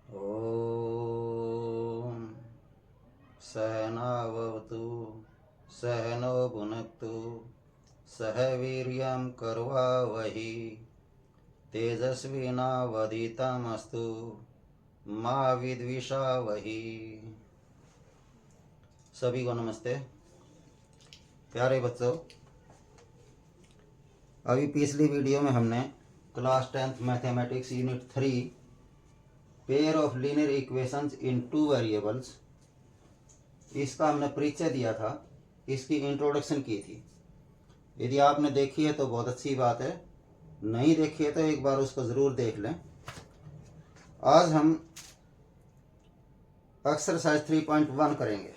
ॐ सहनाववतु सहनो भुनक्तु सह वीर्यं कर्वावहि तेजस्विनावधीतमस्तु मा विद्विषावहि। सभी को नमस्ते। प्यारे बच्चों, अभी पिछली वीडियो में हमने class 10th mathematics unit 3 pair of linear equations in two variables, इसका हमने परिचय दिया था, इसकी इंट्रोडक्शन की थी। यदि आपने देखी है तो बहुत अच्छी बात है, नहीं देखी है तो एक बार उसको ज़रूर देख लें। आज हम एक्सरसाइज 3.1 करेंगे।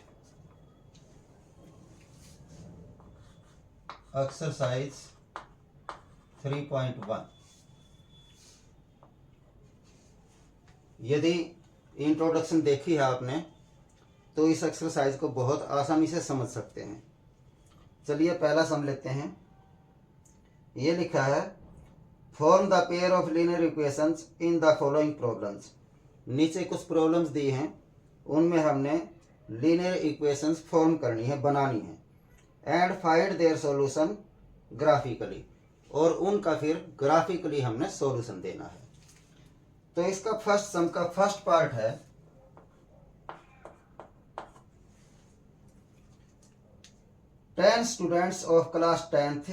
एक्सरसाइज 3.1। यदि इंट्रोडक्शन देखी है आपने तो इस एक्सरसाइज को बहुत आसानी से समझ सकते हैं। चलिए पहला सम लेते हैं। ये लिखा है form the pair of linear equations in the following problems. नीचे कुछ प्रॉब्लम्स दी हैं, उनमें हमने लीनियर इक्वेशंस फॉर्म करनी है, बनानी है। And find their solution graphically, और उनका फिर ग्राफिकली हमने सॉल्यूशन देना है। तो इसका फर्स्ट सम का फर्स्ट पार्ट है 10 students of class 10th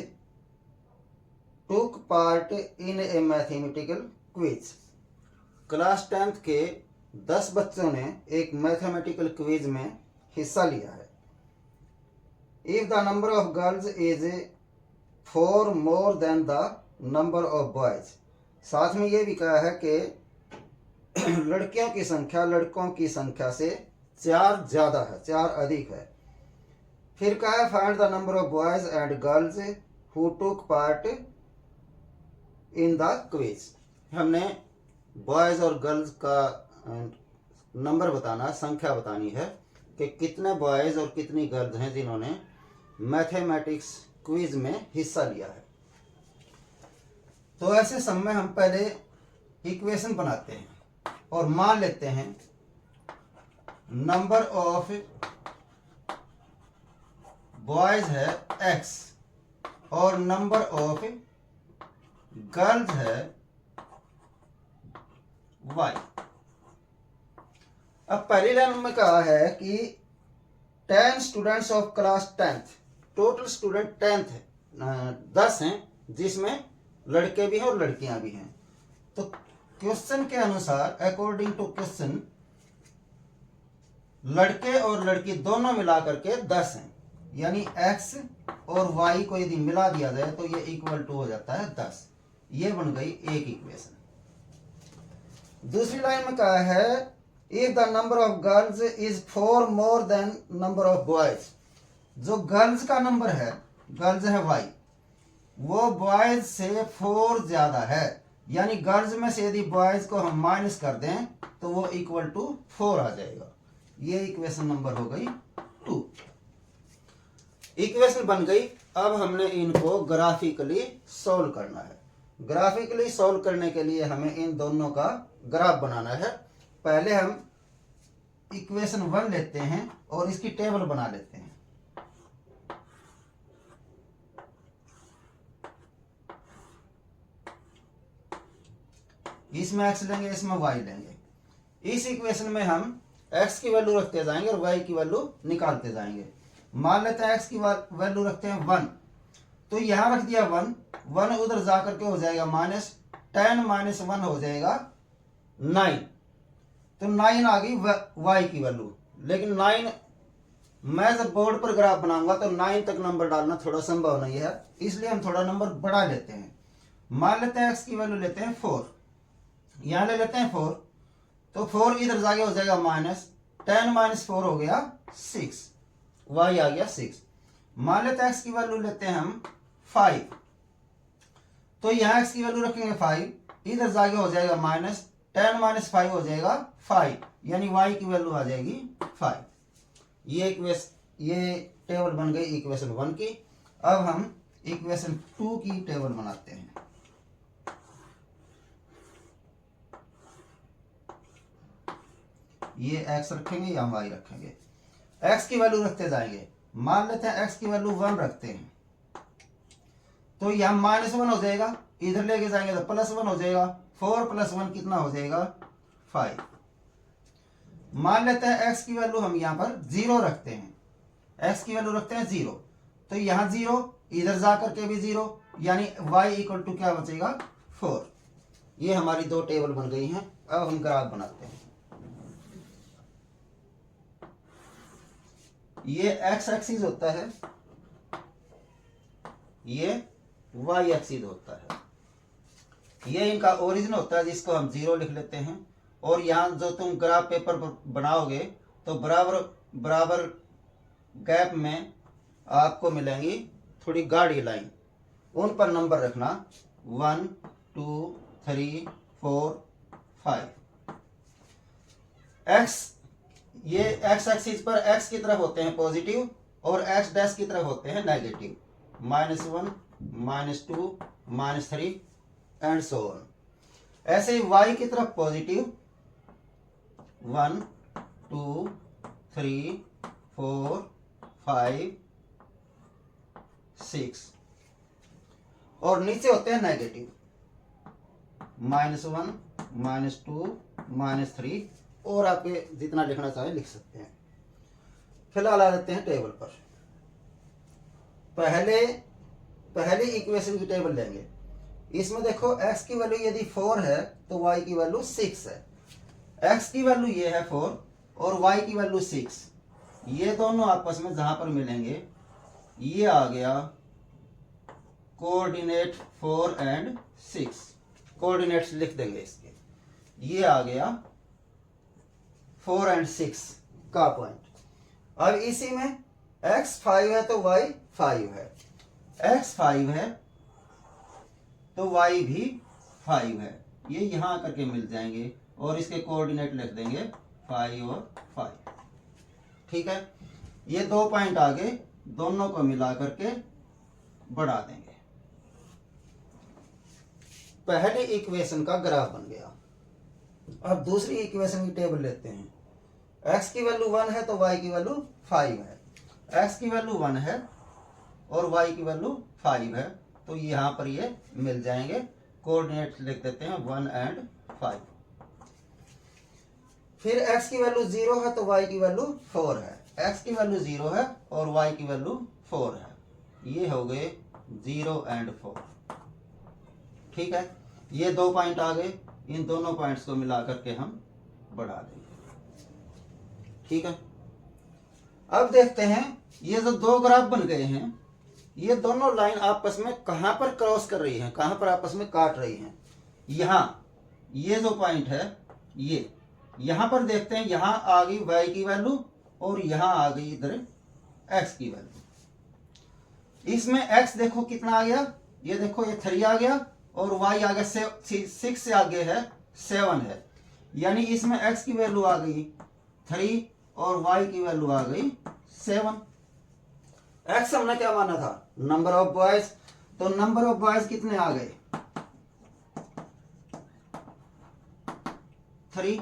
took part in A mathematical quiz. Class 10th के 10 बच्चों ने एक मैथमेटिकल क्विज में हिस्सा लिया है। If the number of girls is 4 more than the number of boys. साथ में ये भी कहा है कि लड़कियों की संख्या लड़कों की संख्या से 4 ज्यादा है, 4 अधिक है। फिर कहा है find the number of boys and girls who took part in the quiz. हमने बॉयज और गर्ल्स का नंबर बताना, संख्या बतानी है कि कितने बॉयज और कितनी गर्ल्स हैं जिन्होंने मैथमेटिक्स क्विज में हिस्सा लिया है। तो ऐसे सम में हम पहले इक्वेशन बनाते हैं और मान लेते हैं नंबर ऑफ बॉयज है x और नंबर ऑफ गर्ल्स है y। अब पहली लाइन में कहा है कि 10 students of class 10th, total student 10th है, 10 हैं, जिसमें लड़के भी हैं और लड़कियां भी हैं। तो क्वेश्चन के अनुसार, अकॉर्डिंग टू क्वेश्चन, लड़के और लड़की दोनों मिलाकर के 10 हैं, यानी x और y को यदि मिला दिया जाए तो ये इक्वल टू हो जाता है 10। ये बन गई एक इक्वेशन। दूसरी लाइन में कहा है if the number of girls is 4 more than number of boys. जो गर्ल्स का नंबर है, गर्ल्स है y, वो बॉयज से 4 ज्यादा है, यानी गर्ल्स में से यदि बॉयज को हम माइनस कर दें तो वो इक्वल टू 4 आ जाएगा। ये इक्वेशन नंबर हो गई 2। इक्वेशन बन गई। अब हमने इनको ग्राफिकली सॉल्व करना है। ग्राफिकली सॉल्व करने के लिए हमें इन दोनों का ग्राफ बनाना है। पहले हम इक्वेशन 1 लेते हैं और इसकी टेबल बना लेते हैं। इसमें x लेंगे, इसमें y लेंगे। इस इक्वेशन में हम x की वैल्यू रखते जाएंगे और y की वैल्यू निकालते जाएंगे। मान लेते हैं x की वैल्यू रखते हैं 1, तो यहां रख दिया 1, 1 उधर जाकर के हो जाएगा माइनस, 10 माइनस 1 हो जाएगा 9। तो 9 आ गई y की वैल्यू। लेकिन 9 मैं जब बोर्ड पर ग्राफ बनाऊंगा तो 9 तक नंबर डालना थोड़ा संभव नहीं है, इसलिए हम थोड़ा नंबर बढ़ा लेते हैं। मान लेते हैं x की वैल्यू लेते हैं 4, यहां ले लेते हैं 4, तो 4 इधर जाके हो जाएगा माइनस, 10 माइनस 4 हो गया 6, y आ गया 6। मान लेते हैं x की वैल्यू लेते हैं हम 5, तो यहां x की वैल्यू रखेंगे 5, इधर जाके हो जाएगा माइनस, 10 माइनस 5 हो जाएगा 5, यानी y की वैल्यू आ जाएगी 5। ये टेबल बन गई इक्वेशन 1 की। अब हम इक्वेशन 2 की टेबल बनाते हैं। ये x रखेंगे, यहाँ y रखेंगे, x की वैल्यू रखते जाएंगे। मान लेते हैं x की वैल्यू 1 रखते हैं, तो यहाँ -1 हो जाएगा, इधर लेके जाएंगे तो +1 हो जाएगा। 4 + 1 कितना हो जाएगा? 5। मान लेते हैं x की वैल्यू हम यहाँ पर 0 रखते हैं, x की वैल्यू रखते हैं 0, तो यहाँ 0, इधर जा करके भी 0, यानी y = क्या बचेगा? 4। ये हमारी दो टेबल बन गई हैं। अब हम ग्राफ बनाते हैं। ये x एक्सिस होता है, ये y एक्सिस होता है, ये इनका ओरिजिन होता है जिसको हम 0 लिख लेते हैं। और यहाँ जो तुम ग्राफ पेपर पर बनाओगे तो बराबर बराबर गैप में आपको मिलेंगी थोड़ी गाढ़ी लाइन, उन पर नंबर रखना 1 2 3 4 5। x, ये x एक्सिस पर x की तरफ होते हैं पॉजिटिव और x डैश की तरफ होते हैं नेगेटिव, -1 -2 -3 एंड सो ऑन। ऐसे ही y की तरफ पॉजिटिव 1 2 3 4 5 6, और नीचे होते हैं नेगेटिव -1 -2 -3, और आपके जितना लिखना चाहे लिख सकते हैं। फिलहाल आ जाते हैं टेबल पर। पहले इक्वेशन की टेबल लेंगे। इसमें देखो x की वैल्यू यदि 4 है तो y की वैल्यू 6 है। x की वैल्यू ये है 4 और y की वैल्यू 6, ये दोनों आपस में जहां पर मिलेंगे ये आ गया कोऑर्डिनेट 4 and 6, कोऑर्डिनेट्स लिख देंगे इसके, ये आ गया 4 and 6 का पॉइंट। अब इसी में x 5 है तो y 5 है, x 5 है तो y भी 5 है, ये यहां करके मिल जाएंगे और इसके कोऑर्डिनेट लिख देंगे 5 और 5। ठीक है, ये दो पॉइंट आगे, दोनों को मिला करके बढ़ा देंगे। पहले इक्वेशन का ग्राफ बन गया। अब दूसरी इक्वेशन की टेबल लेते हैं। x की वैल्यू 1 है तो y की वैल्यू 5 है, x की वैल्यू 1 है और y की वैल्यू 5 है, तो यहां पर ये मिल जाएंगे। कोऑर्डिनेट लिख देते हैं 1 and 5। फिर x की वैल्यू 0 है तो y की वैल्यू 4 है, x की वैल्यू 0 है और y की वैल्यू 4 है, ये हो गए 0 and 4। ठीक है, ये दो पॉइंट आ गए, इन दोनों पॉइंट्स को मिला करके हम बढ़ा देंगे। ठीक है, अब देखते हैं ये जो दो ग्राफ बन गए हैं, ये दोनों लाइन आपस में कहां पर क्रॉस कर रही हैं, कहां पर आपस में काट रही हैं। यहां ये जो पॉइंट है, ये यहां पर देखते हैं, यहां आ गई y की वैल्यू और यहां आ गई इधर x की वैल्यू। इसमें x देखो कितना आ गया, ये देखो ये 3 आ गया और y आगे 6 से आगे है 7 है, यानी इसमें x की वैल्यू आ गई 3 और y की वैल्यू आ गई 7। x हमने क्या माना था? नंबर ऑफ बॉयज, तो नंबर ऑफ बॉयज कितने आ गए? 3।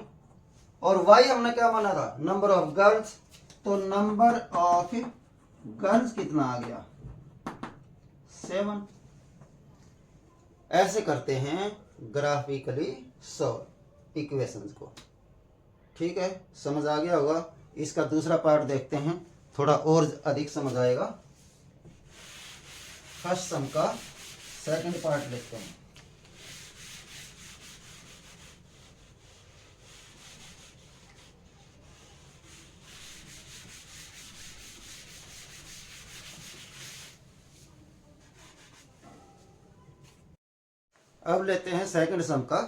और y हमने क्या माना था? नंबर ऑफ गर्ल्स, तो नंबर ऑफ गर्ल्स कितना आ गया? 7। ऐसे करते हैं ग्राफिकली सॉल्व इक्वेशंस को। ठीक है, समझ आ गया होगा। इसका दूसरा पार्ट देखते हैं, थोड़ा और अधिक समझ आएगा। फर्स्ट सम का सेकंड पार्ट देखते हैं। अब लेते हैं सेकंड सम का,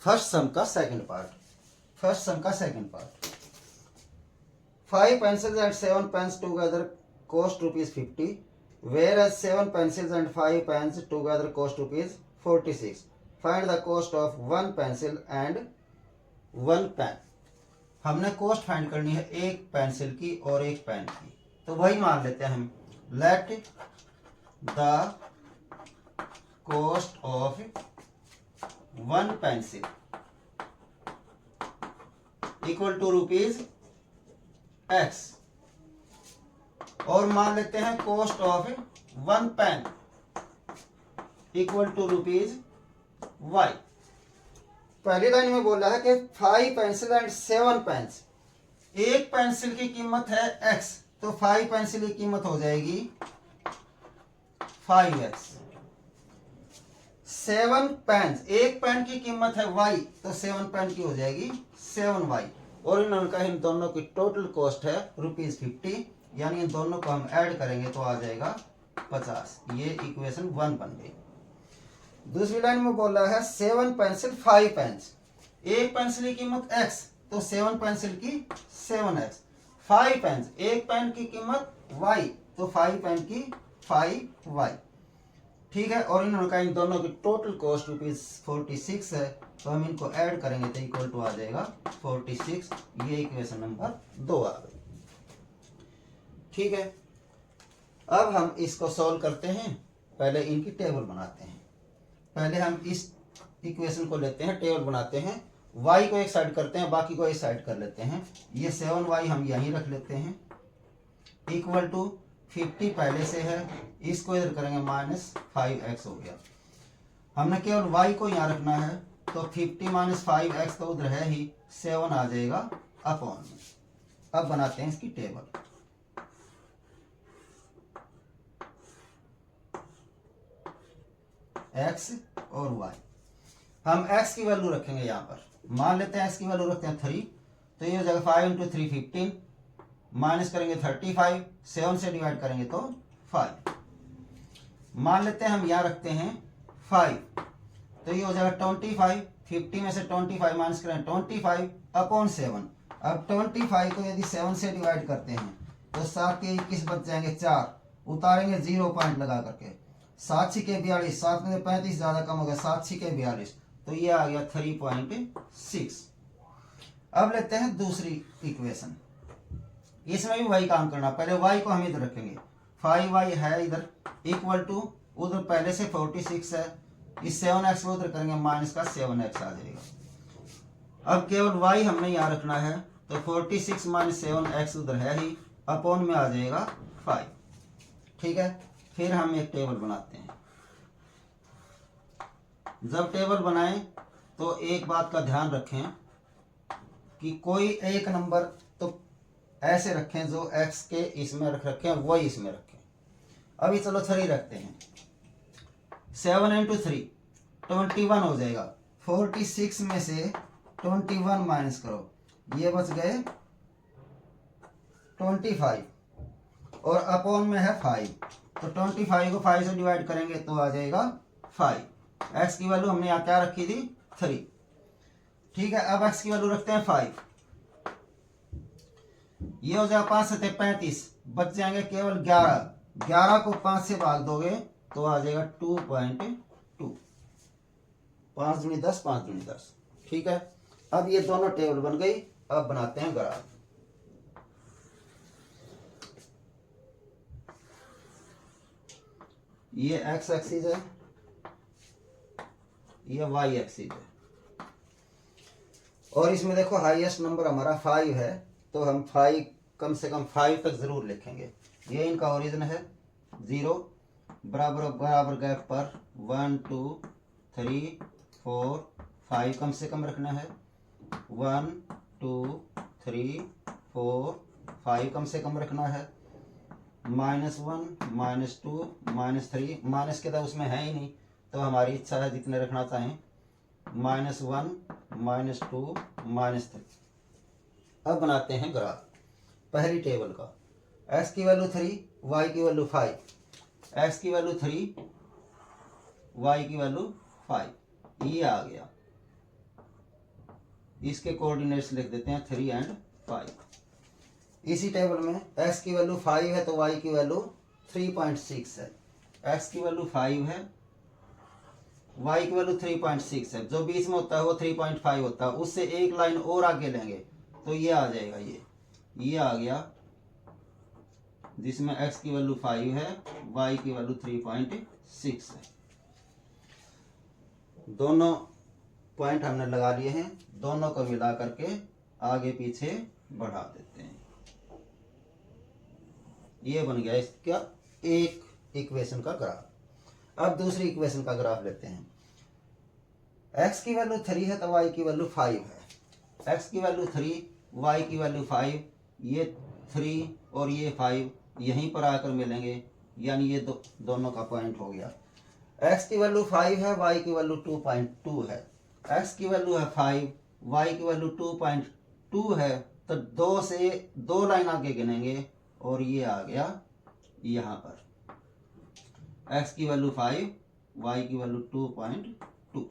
फर्स्ट सम का सेकंड पार्ट। फर्स्ट सम का second part, 5 pencils and 7 pens together cost ₹50, whereas 7 pencils and 5 pens together cost ₹46. Find the cost of 1 pencil and 1 pen. हमने कॉस्ट फाइंड करनी है एक पेंसिल की और एक पेन की, तो वही मान लेते हैं हम। Let the cost of 1 pencil equal to rupees x, और मान लेते हैं cost of 1 pen equal to rupees y. पहली लाइन में बोला है कि 5 पेंसिल एंड 7 पेन्स, एक पेंसिल की कीमत है x, तो 5 पेंसिल की कीमत हो जाएगी 5x। 7 पेन, एक पेन की कीमत है y, तो 7 पेन की हो जाएगी 7y, और इन दोनों की टोटल कॉस्ट है ₹50, यानी इन दोनों को हम ऐड करेंगे तो आ जाएगा 50। ये इक्वेशन 1 बन गई। दूसरी लाइन में बोला है 7 पेंसिल 5 पेन्स, एक पेंसिल की कीमत x, तो 7 पेंसिल की 7x। 5 पेन्स, एक पेन की कीमत y, तो 5 पेन की 5y। ठीक है, और इन दोनों की टोटल कॉस्ट ₹46 है, तो हम इनको ऐड करेंगे तो इक्वल टू आ जाएगा 46। ये इक्वेशन नंबर 2 आ गई। ठीक है, अब हम इसको सॉल्व करते हैं। पहले इनकी टेबल बनाते हैं। पहले हम इस इक्वेशन को लेते हैं, टेबल बनाते हैं, y को एक साइड करते हैं, बाकी को एक साइड कर लेते हैं। ये 7y हम यहीं रख लेते हैं, इक्वल टू 50 पहले से है, इसको इधर करेंगे -5x हो गया। हमने केवल y को यहाँ रखना है, तो 50 - 5x तो उधर है ही, 7 आ जाएगा अपॉन में। अब बनाते हैं इसकी टेबल। x और y, हम x की वैल्यू रखेंगे यहाँ पर, मान लेते हैं x की वैल्यू रखते हैं 3, तो ये हो जाएगा 5 × 3 15, माइनस करेंगे 35, 7 से डिवाइड करेंगे तो 5। मान लेते हैं हम यहाँ रखते हैं 5, तो ये हो जाएगा 25, 50 में से 25 माइनस करें 25 अपॉन 7। अब 25 को यदि 7 से डिवाइड करते हैं तो 7 के 21 बच जाएंगे 4, उतारेंगे 0 पॉइंट लगा करके, 7 × 6 = 42, 7 में से 35 ज़्यादा कम हो गया, 7 × 6 = 42, तो ये आ गया 3.6। अब लेते हैं दूसरी इक्वेशन, इसमें भी वही काम करना। पहले y को हम इधर रखेंगे, 5y है इधर, इक्वल टू उधर पहले से 46 है, इस 7x को उधर करेंगे माइनस का 7x आ जाएगा। अब केवल y हमने यहाँ रखना है, तो 46 - 7x उधर है ही, अपॉन में आ जाएगा 5। ठीक है, फिर हम एक टेबल बनाते हैं। जब टेबल बनाएं तो एक बात का ध्यान रखें कि कोई एक नंबर तो ऐसे रखें जो x के इसमें रखें, वही इसमें रखें। अभी चलो 3 रखते हैं, 7 × 3 21 हो जाएगा। 46 में से 21 माइनस करो, ये बच गए 25, और अपॉन में है 5, तो 25 को 5 से डिवाइड करेंगे तो आ जाएगा 5। x की वैल्यू हमने यहाँ क्या रखी थी 3। ठीक है, अब x की वैल्यू रखते हैं 5, ये हो जाएगा 5 से 35, बच जाएंगे केवल 11। 11 को 5 से भाग दोगे तो आ जाएगा 2.2, 5 दूनी 10, 5 दूनी 10। ठीक है, अब ये दोनों टेबल बन गई। अब बनाते हैं ग्राफ। ये x एक्सिस है, ये y एक्सिस है, और इसमें देखो हाईएस्ट नंबर हमारा 5 है, तो हम 5 कम से कम 5 तक जरूर लिखेंगे। ये इनका ओरिजिन है 0, बराबर बराबर गैप पर 1 2 3 4 5 कम से कम रखना है। 1 2 3 4 5 कम से कम रखना है। -1 -2 -3, माइनस के तो उसमें है ही नहीं, तो हमारी इच्छा है जितने रखना चाहें, -1 -2 -3। अब बनाते हैं ग्राफ पहली टेबल का। x की वैल्यू 3, y की वैल्यू 5, x की वैल्यू 3, y की वैल्यू 5, ये आ गया। इसके कोऑर्डिनेट्स लिख देते हैं 3 और 5। इसी टेबल में x की वैल्यू 5 है तो y की वैल्यू 3.6 है। x की वैल्यू 5 है, y की वैल्यू 3.6 है, जो बीच में होता है वो 3.5 होता है, उससे एक लाइन और आगे लेंगे तो ये आ जाएगा, ये आ गया, जिसमें x की वैल्यू 5 है, y की वैल्यू 3.6 है। दोनों पॉइंट हमने लगा लिए हैं, दोनों को मिला करके आगे पीछे बढ़ा देते हैं। ये बन गया इसका एक इक्वेशन का ग्राफ। अब दूसरी इक्वेशन का ग्राफ लेते हैं। x की वैल्यू 3 है तो y की वैल्यू 5 है। x की वैल्यू 3, y की वैल्यू 5, ये 3 और ये 5 यहीं पर आकर मिलेंगे, यानी ये दोनों का पॉइंट हो गया। x की वैल्यू 5 है, y की वैल्यू 2.2 है। x की वैल्यू है 5, y की वैल्यू 2.2 है, तो 2 से 2 लाइन आगे गिनेंगे और ये आ गया यहाँ पर x की वैल्यू 5, y की वैल्यू 2.2।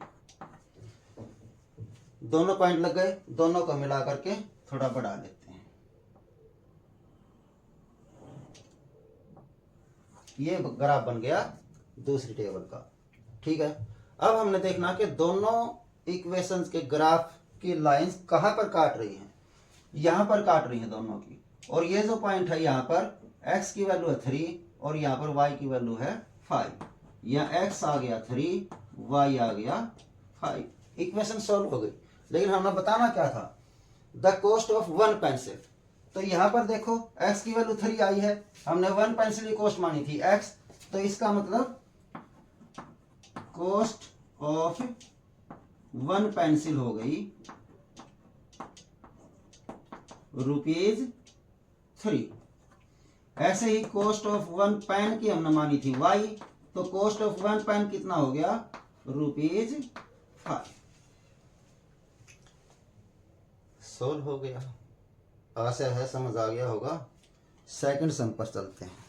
दोनों पॉइंट लग गए, दोनों को मिला करके थोड़ा बढ़ा लेते हैं। ये ग्राफ बन गया दूसरी टेबल का। ठीक है, अब हमने देखना कि दोनों इक्वेशंस के ग्राफ की लाइंस कहाँ पर काट रही हैं। यहाँ पर काट रही हैं दोनों की, और ये जो पॉइंट है यहाँ पर x की वैल्यू है 3 और यहाँ पर y की वैल्यू है 5। यहाँ x आ गया 3, y आ गया 5। इक्वेशन सॉल्व हो गई। लेकिन हमें बताना क्या था, द कॉस्ट ऑफ 1 पेंसिल। तो यहाँ पर देखो x की वैल्यू 3 आई है, हमने 1 पेंसिल की कॉस्ट मानी थी x, तो इसका मतलब कॉस्ट ऑफ 1 पेंसिल हो गई ₹3। ऐसे ही कॉस्ट ऑफ 1 पेन की हमने मानी थी y, तो कॉस्ट ऑफ 1 पेन कितना हो गया ₹5। सोल्व हो गया। आशा है समझ आ गया होगा। सेकंड सम पर चलते हैं।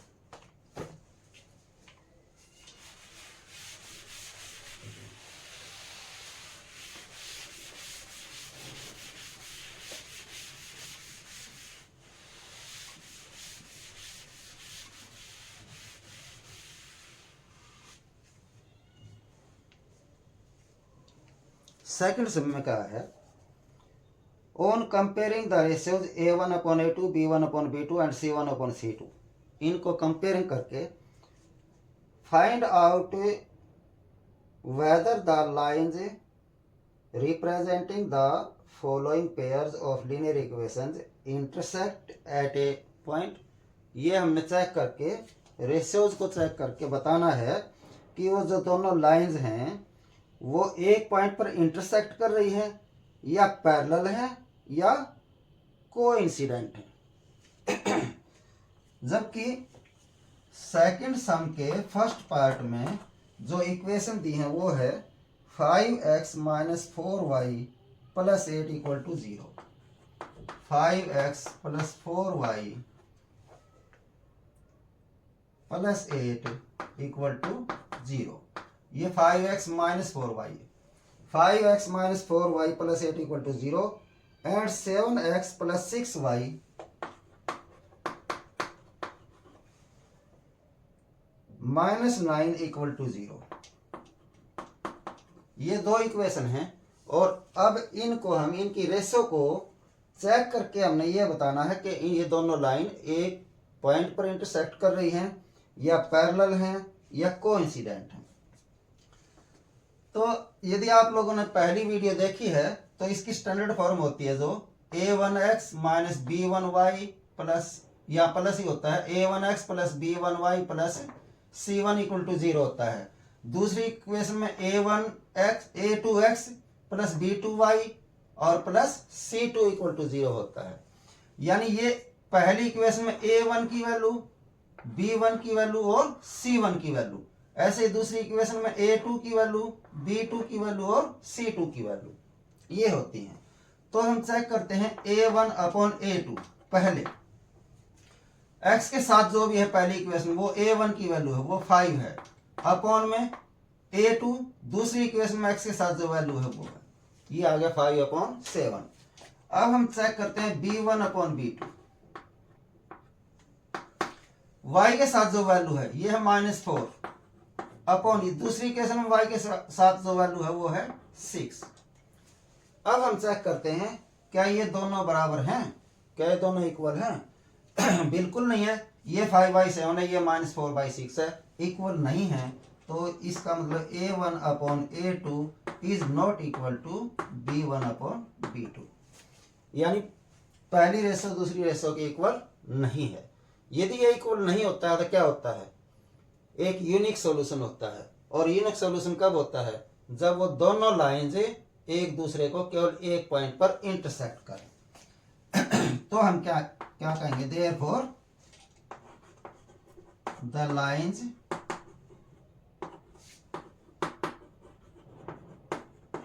सेकंड सम में क्या है, on comparing the ratios A1/A2, B1/B2 and C1/C2, इनको कंपेयरिंग करके find out whether the lines representing the following pairs of linear equations intersect at A point. ये हमने चेक करके, रेशियोज को चेक करके बताना है कि वो जो दोनों लाइंस हैं वो एक पॉइंट पर इंटरसेक्ट कर रही है, या पैरेलल है, या कोइंसिडेंट है। जबकि सेकंड सम के फर्स्ट पार्ट में जो इक्वेशन दी है वो है 5x - 4y + 8 = 0। 5x + 4y + 8 = 0। ये 5x - 4y है। 5x - 4y + 8 = 0 and 7x + 6y -9 = 0। ये दो इक्वेशन हैं, और अब इनको हम, इनकी रेशो को चेक करके हमने ये बताना है कि ये दोनों लाइन एक पॉइंट पर इंटरसेक्ट कर रही हैं, या पैरेलल हैं, या कोइंसिडेंट हैं। तो यदि आप लोगों ने पहली वीडियो देखी है तो इसकी स्टैंडर्ड फॉर्म होती है जो a1x - b1y प्लस, या प्लस ही होता है, a1x + b1y + c1 = 0 होता है। दूसरी इक्वेशन में a2x + b2y और प्लस c2 = 0 होता है। यानी ये पहली इक्वेशन में a1 की वैल्यू, b1 की वैल्यू और c1 की वैल्यू, ऐसे ही दूसरी इक्वेशन में a2 की वैल्यू, b2 की वैल्यू और c2 की वैल्यू ये होती हैं। तो हम चेक करते हैं a1/A2। पहले x के साथ जो भी है पहली इक्वेशन, वो a1 की वैल्यू है वो 5 है, अपॉन में a2 दूसरी इक्वेशन में x के साथ जो वैल्यू है वो है, ये आ गया 5/7। अब हम चेक करते हैं b1/B2। y के साथ जो वैल्यू है ये है -4, अपॉन दूसरी इक्वेशन में y के साथ जो वैल्यू है वो है 6। अब हम चेक करते हैं क्या ये दोनों बराबर हैं, क्या ये दोनों इक्वल हैं। बिल्कुल नहीं है, ये 5/7 है, ये -4/6 है, इक्वल नहीं है। तो इसका मतलब a1/A2 is not equal to b1/B2। यानी पहली रेशो दूसरी रेशो के इक्वल नहीं है। यदि ये इक्वल नहीं होता है तो क्या होता है, एक यूनिक सॉल्यूशन होता है। और यूनिक सॉल्यूशन कब होता है, जब वो दोनों लाइंस एक दूसरे को केवल एक पॉइंट पर इंटरसेक्ट करें। तो हम क्या क्या कहेंगे, therefore the lines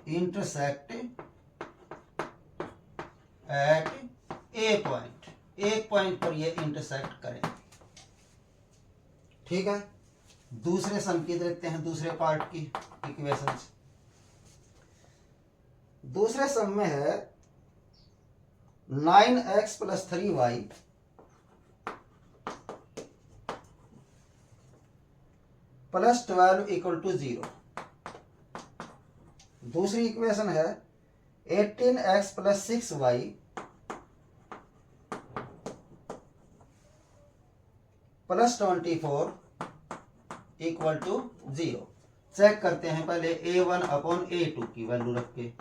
intersect at A point, एक पॉइंट पर ये इंटरसेक्ट करें। ठीक है, दूसरे सम की देखते हैं, दूसरे पार्ट की इक्वेशंस। दूसरे सम में है 9x + 3y + 12 = 0। दूसरी इक्वेशन है 18x + 6y + 24 = 0। चेक करते हैं पहले a1/a2 की वैल्यू रख के।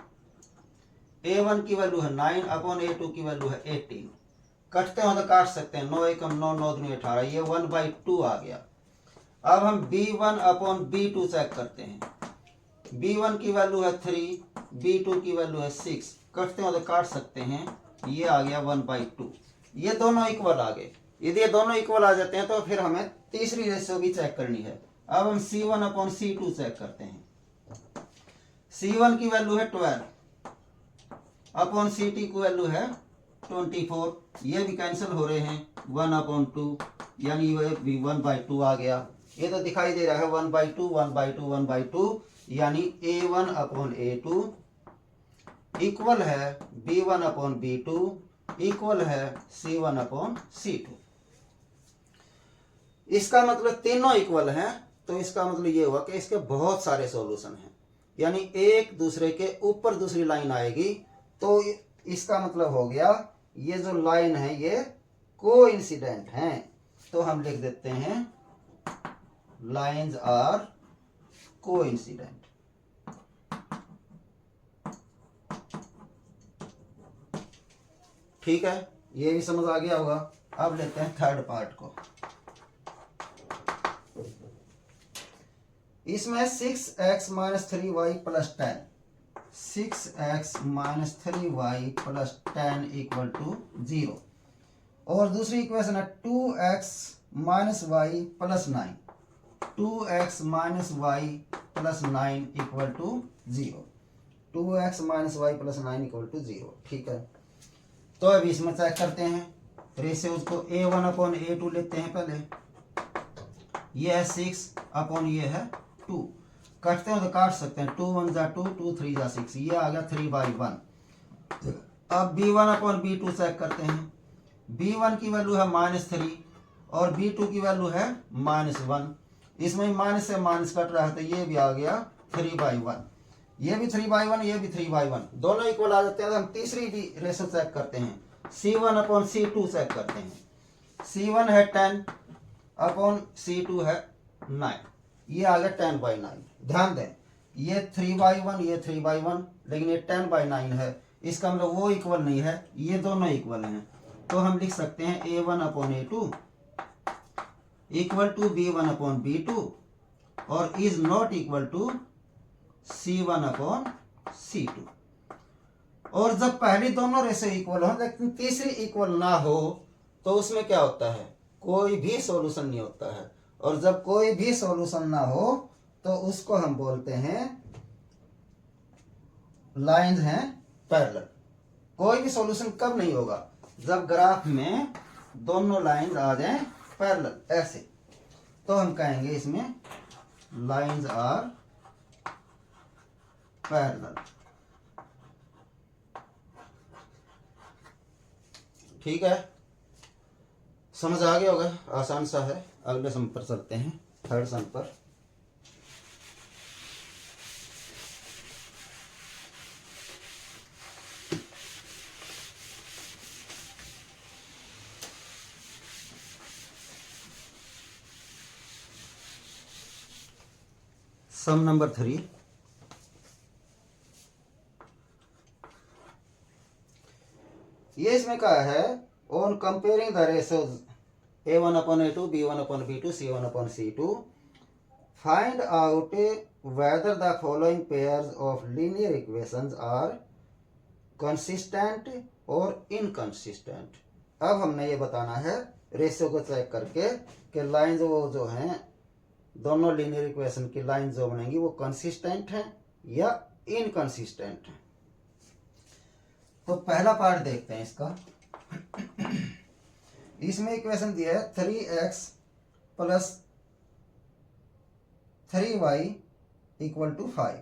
a1 की वैल्यू है 9, a2 की वैल्यू है 18। कटते हो तो काट सकते हैं, 9 एकम 9, 9 दूनी 18, ये 1/2 आ गया। अब हम b1/b2 चेक करते हैं। b1 की वैल्यू है 3, b2 की वैल्यू है 6। कटते हो तो काट सकते हैं, ये आ गया 1/2। ये दोनों इक्वल आ गए। यदि ये दोनों इक्वल आ जाते हैं तो फिर हमें तीसरी रेशियो भी चेक करनी है। अब हम c1/c2 चेक करते हैं। c1 की वैल्यू है 12 अपॉन ct की वैल्यू है 24। ये भी कैंसिल हो रहे हैं, 1/2 यानी ये भी 1/2 आ गया। ये तो दिखाई दे रहा है 1/2 1/2 1/2, यानी a1/a2 इक्वल है b1/b2 इक्वल है c1/c2। इसका मतलब तीनों इक्वल हैं, तो इसका मतलब ये हुआ कि इसके बहुत सारे सॉल्यूशन हैं। यानी एक दूसरे के ऊपर दूसरी लाइन आएगी, तो इसका मतलब हो गया ये जो लाइन है ये कोइंसिडेंट हैं। तो हम लिख देते हैं लाइंस आर कोइंसिडेंट। ठीक है, ये भी समझ आ गया होगा। अब लेते हैं थर्ड पार्ट को। इसमें 6x - 3y + 10, 6x - 3y + 10 = 0। और दूसरी इक्वेशन है 2x - y + 9, 2x - y + 9 = 0, 2x - y + 9 = 0। ठीक है, तो अब इसमें चेक करते हैं रेशियोज को। a1/a2 लेते हैं पहले। ये है 6 ये है 2। कटते हैं तो काट सकते हैं, 2 1 = 2, 2 3 = 6, ये आ गया 3/1। अब b1/b2 चेक करते हैं। b1 की वैल्यू है -3 और b2 की वैल्यू है -1। इसमें माइनस से माइनस कट रहा है, तो ये भी आ गया 3/1। ये भी 3/1, ये भी 3/1, दोनों इक्वल आ जाते हैं। तो हम तीसरी भी रेशो चेक करते हैं, c1/c2 चेक करते हैं। c1 है 10/c2 है 9, ये आ गया 10/9। ध्यान दें, ये 3/1 ये 3/1, लेकिन ये 10/9 है। इसका मतलब वो इक्वल नहीं है, ये दोनों इक्वल हैं। तो हम लिख सकते हैं a1/a2 इक्वल टू b1/b2 और is not equal to c1/c2। और जब पहली दोनों रेशो इक्वल हो लेकिन तीसरी इक्वल ना हो, तो उसमें क्या होता है, कोई भी सॉल्यूशन नहीं होता है। और जब कोई भी सॉल्यूशन ना हो तो उसको हम बोलते हैं लाइंस हैं पैरेलल। कोई भी सॉल्यूशन कब नहीं होगा, जब ग्राफ में दोनों लाइंस आ जाएं पैरेलल, ऐसे। तो हम कहेंगे इसमें लाइंस आर पैरेलल। ठीक है, समझ आ गया होगा, आसान सा है। अगले सम पर चलते हैं, थर्ड सम पर। सम नंबर 3। ये इसमें कहा है on comparing the ratios A1 upon A2, B1 upon B2, C1 upon C2, find out whether the following pairs of linear equations are consistent or inconsistent। अब हमने ये बताना है रेशियो को चेक करके कि लाइन वो जो हैं दोनों लीनियर इक्वेशन की लाइन जो बनेंगी वो कंसिस्टेंट हैं या इनकंसिस्टेंट हैं। तो पहला पार्ट देखते हैं इसका। इसमें इक्वेशन दिया है 3x plus 3y equal to 5।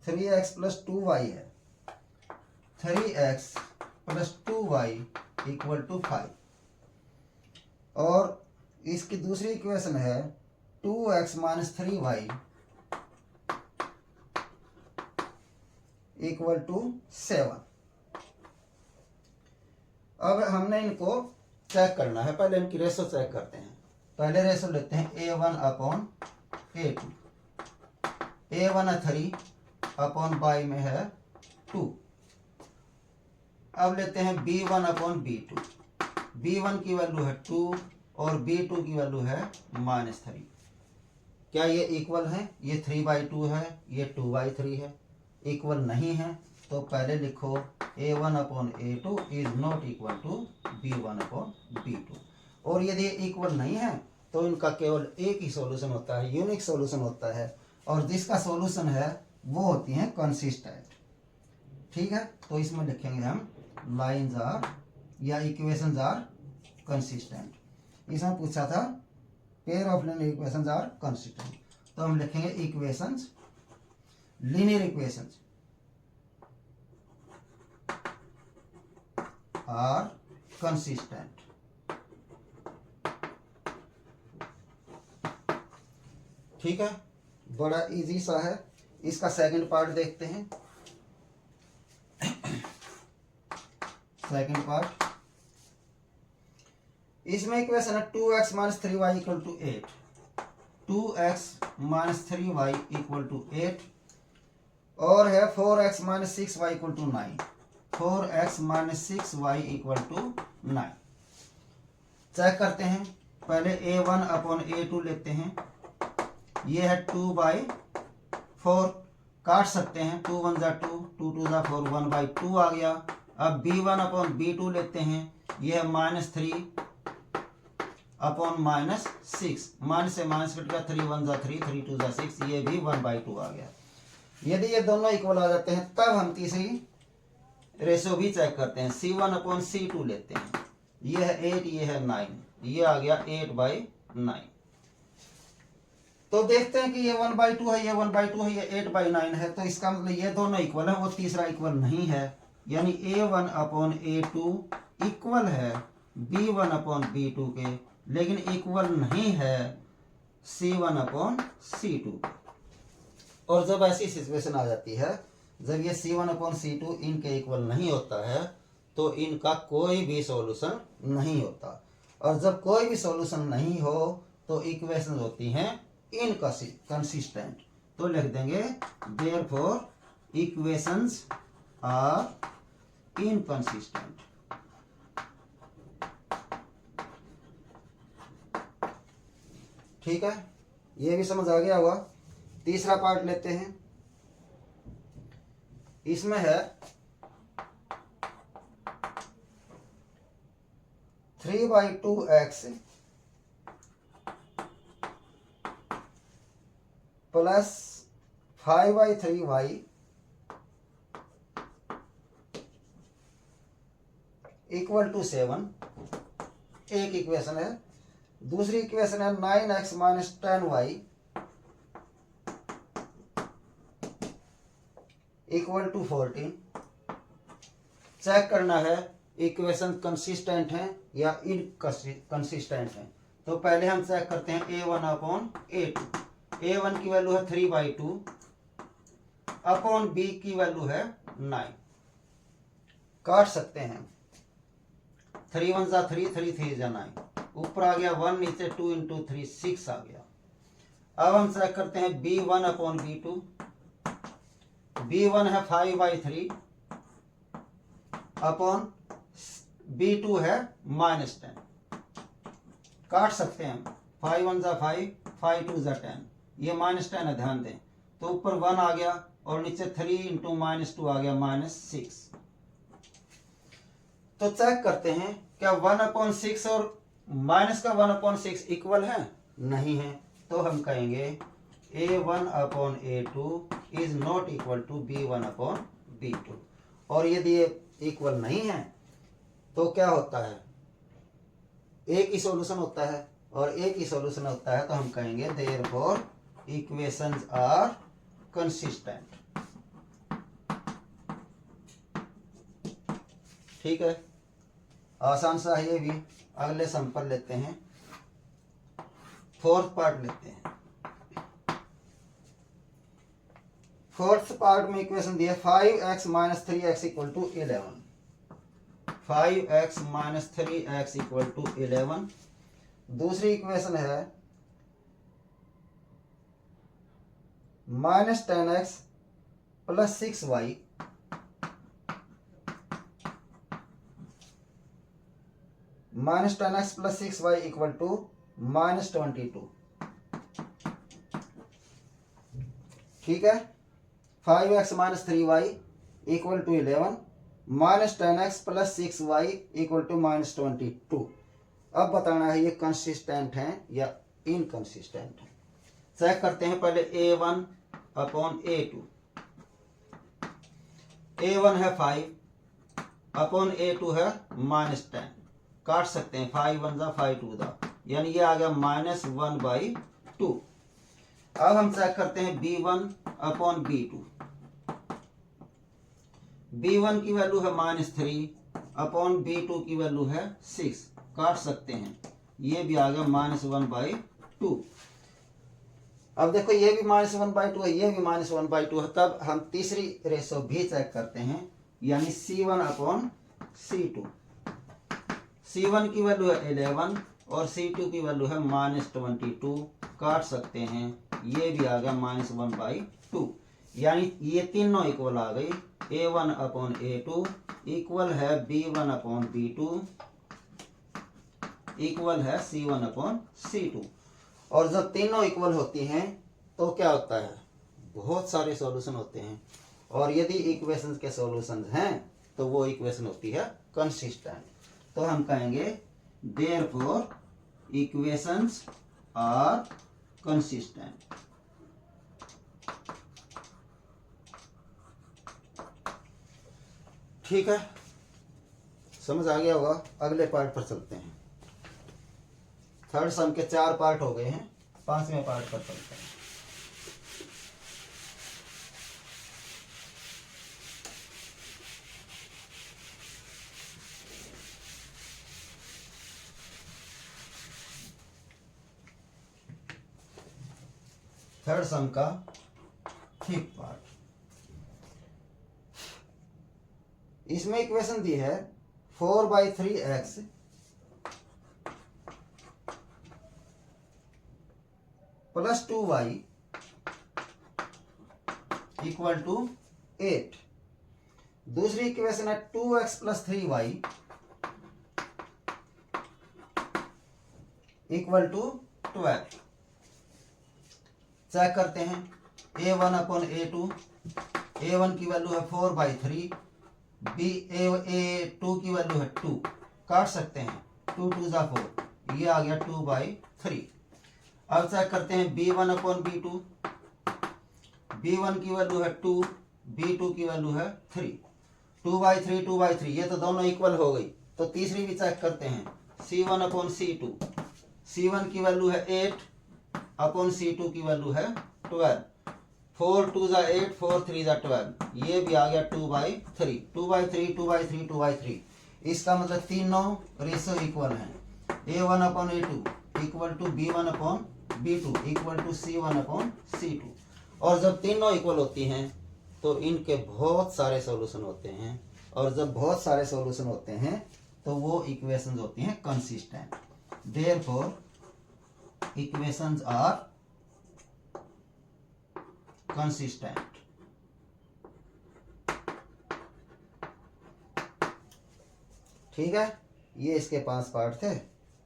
3x plus 2y है, 3x plus 2y equal to 5। और इसकी दूसरी इक्वेशन है 2x minus 3y equal to 7। अब हमने इनको चेक करना है, पहले इनकी रेशो चेक करते हैं। पहले रेशो लेते हैं A1 अपॉन A2। A1 है 3 अपॉन y में है 2। अब लेते हैं B1 अपॉन B2। B1 की वैल्यू है 2 और B2 की वैल्यू है -3। क्या ये इक्वल है? ये 3/2 है, ये 2/3 है। इक्वल नहीं है तो पहले लिखो A1 upon A2 is not equal to B1 upon B2। और यदि इक्वल नहीं है तो इनका केवल एक ही सॉल्यूशन होता है, यूनिक सॉल्यूशन होता है, और जिसका सॉल्यूशन है वो होती है कंसिस्टेंट। ठीक है, तो इसमें लिखेंगे हम लाइन्स आर या इक्वेशंस आर कंसिस्टेंट। इसमें पूछा था pair of linear equations are consistent, तो हम लिखेंगे equations linear equations are consistent. ठीक है, बड़ा इजी सा है। इसका सेकंड पार्ट देखते हैं। सेकंड पार्ट, इसमें इक्वेशन है 2x minus 3y equal to 8। 2x minus 3y equal to 8 और है 4x minus 6y equal to 9। 4x minus 6y equal to 9। Check करते हैं। पहले A1 अपॉन A2 लेते हैं। ये है 2/4, काट सकते हैं। 2 1 जा 2, 2 2 जा 4, 1/2 आ गया। अब B1 अपॉन B2 लेते हैं। ये है -3 अपॉन -6, माइनस से माइनस कट गया, 3 1 जा 3, 3 2 जा 6, ये भी 1/2 आ गया। यदि ये दोनों इक्वल आ जाते हैं तब हम तीसरी रेशो भी चेक करते हैं। C1 अपॉन C2 लेते हैं। ये है 8, ये है 9, ये आ गया 8/9। तो देखते हैं कि ये 1/2 है, ये 1/2 है, ये 8/9 है, तो इसका मतलब ये दोनों इक्वल है, वो तीसरा इक्वल नहीं है। यानी A1 अपॉन A2 इक्वल है B1 अपॉन B2 के, लेकिन इक्वल नहीं है C1 अपॉन C2। और जब ऐसी सिचुएशन आ जाती है, जब ये C1 अपॉन C2 इनके इक्वल नहीं होता है, तो इनका कोई भी सॉल्यूशन नहीं होता। और जब कोई भी सॉल्यूशन नहीं हो तो इक्वेशन होती हैं इनकंसिस्टेंट। तो लिख देंगे देयरफॉर इक्वेशंस आर इनकंसिस्टेंट। ठीक है, ये भी समझ आ गया होगा। तीसरा पार्ट लेते हैं। इसमें है 3/2x plus 5/3y equal to 7। एक इक्वेशन है। दूसरी इक्वेशन है 9x minus 10y equal to 14। Check करना है इक्वेशन कंसिस्टेंट हैं या इनकंसिस्टेंट हैं। तो पहले हम चेक करते हैं A1 अपॉन A2। A1 की वैल्यू है 3/2 अपॉन B की वैल्यू है 9। काट सकते हैं। 3 1 जा 3, 3 3 जा 9, ऊपर आ गया 1, नीचे 2 इंटू 3 6 आ गया। अब हम चेक करते हैं B1 अपॉन B2। B1 है 5/3 अपॉन B2 है -10, काट सकते हैं हम, 5 1 जा 5, 5 2 जा 10, ये -10 है, ध्यान दें। तो ऊपर 1 आ गया और नीचे 3 इंटू -2 आ गया -6। तो चेक करते हैं क्या 1/6 और माइनस का 1/6 इक्वल है? नहीं है। तो हम कहेंगे A1/A2 is not equal to B1/B2। और यदि ये इक्वल नहीं है तो क्या होता है, एक ही सॉल्यूशन होता है, और एक ही सॉल्यूशन होता है तो हम कहेंगे देयरफॉर इक्वेशंस आर कंसिस्टेंट। ठीक है, आसान सा है ये भी। अगले सम पर लेते हैं, फोर्थ पार्ट लेते हैं। फोर्थ पार्ट में इक्वेशन दिया 5x - 3x = 11, 5x - 3x = 11। दूसरी इक्वेशन है -10x + 6y -10x + 6y = -22। ठीक है, 5x - 3y = 11, -10x + 6y = -22। अब बताना है ये कंसिस्टेंट है या इनकंसिस्टेंट है। चेक करते हैं पहले A1/A2। A1 है 5/A2 है -10, काट सकते हैं, 5 1 जा 5 2 जा, यानी ये आ गया -1/2। अब हम चेक करते हैं B1/B2। B1 की वैल्यू है -3/B2 की वैल्यू है 6, काट सकते हैं, ये भी आ गया -1/2। अब देखो ये भी -1/2 है, ये भी -1/2 है। तब हम तीसरी रेशो भी चेक करते हैं, यानी C1/C2। C1 की वैल्यू है 11 और C2 की वैल्यू है -22, काट सकते हैं, ये भी आ गया -1/2, यानी ये तीनों इक्वल आ गई। A1/A2 इक्वल है B1/B2 इक्वल है C1/C2। और जब तीनों इक्वल होती हैं तो क्या होता है, बहुत सारे सॉल्यूशन होते हैं, और यदि इक्वेशंस के सॉल्यूशन हैं तो वो इक्वेशन होती है कंसिस्टेंट। तो हम कहेंगे देयरफॉर इक्वेशंस आर कंसिस्टेंट। ठीक है, समझ आ गया होगा। अगले पार्ट पर चलते हैं। थर्ड सम के 4 पार्ट हो गए हैं, 5वें पार्ट पर चलते हैं। थर्ड सम का 5th पार्ट। इसमें इक्वेशन दी है 4/3x + 2y = 8। दूसरी इक्वेशन है 2x + 3y = 12। चेक करते हैं A1/A2। A1 की वैल्यू है 4/3, A2 की वैल्यू है 2, काट सकते हैं, 2 2 जा 4, ये आ गया 2/3। अब चेक करते हैं B1/B2। B1 की वैल्यू है 2, B2 की वैल्यू है 3, 2/3 2/3, ये तो दोनों इक्वल हो गई। तो तीसरी भी चेक करते हैं C1/C2। C1 की वैल्यू है 8/C2 की वैल्यू है 12, 4 2 जा 8, 4 3 जा 12, ये भी आ गया 2/3, 2/3 2/3 2/3। इसका मतलब तीनों रेशो इक्वल हैं। A1/A2 = B1/B2 = C1/C2। और जब तीनों इक्वल होती हैं तो इनके बहुत सारे सॉल्यूशन होते हैं, और जब बहुत सारे सॉल्यूशन होते हैं तो वो इक्वेशंस होती हैं consistent. Therefore equations are consistent. ठीक है, ये इसके 5 पार्ट थे।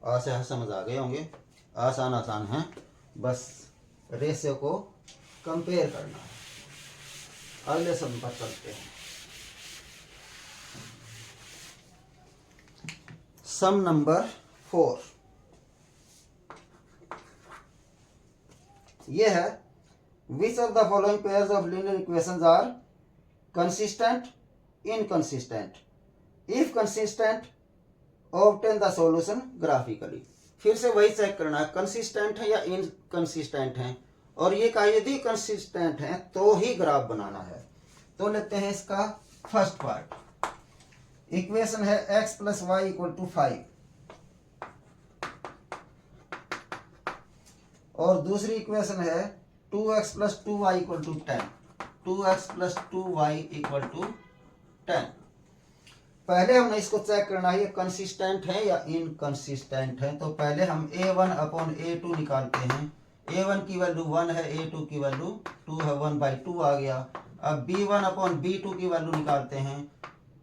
आशा समझ आ गए होंगे, आसान है, बस रेशियो को कंपेयर करना है। अगले सम पर चलते हैं। सम नंबर 4 ये है, which of the following pairs of linear equations are consistent, inconsistent, if consistent obtain the solution graphically. फिर से वही चेक करना है, कंसिस्टेंट है या इनकंसिस्टेंट है, और ये कहा यदि कंसिस्टेंट है तो ही ग्राफ बनाना है। तो लेते हैं इसका फर्स्ट पार्ट। इक्वेशन है x plus y equal to 5, और दूसरी इक्वेशन है 2x plus 2y equal to 10, 2x plus 2y equal to 10। पहले हमने इसको चेक करना है ये कंसिस्टेंट है या इनकंसिस्टेंट है। तो पहले हम a1 अपॉन a2 निकालते हैं। a1 की वैल्यू 1 है, a2 की वैल्यू 2 है, 1/2 आ गया। अब b1 अपॉन b2 की वैल्यू निकालते हैं।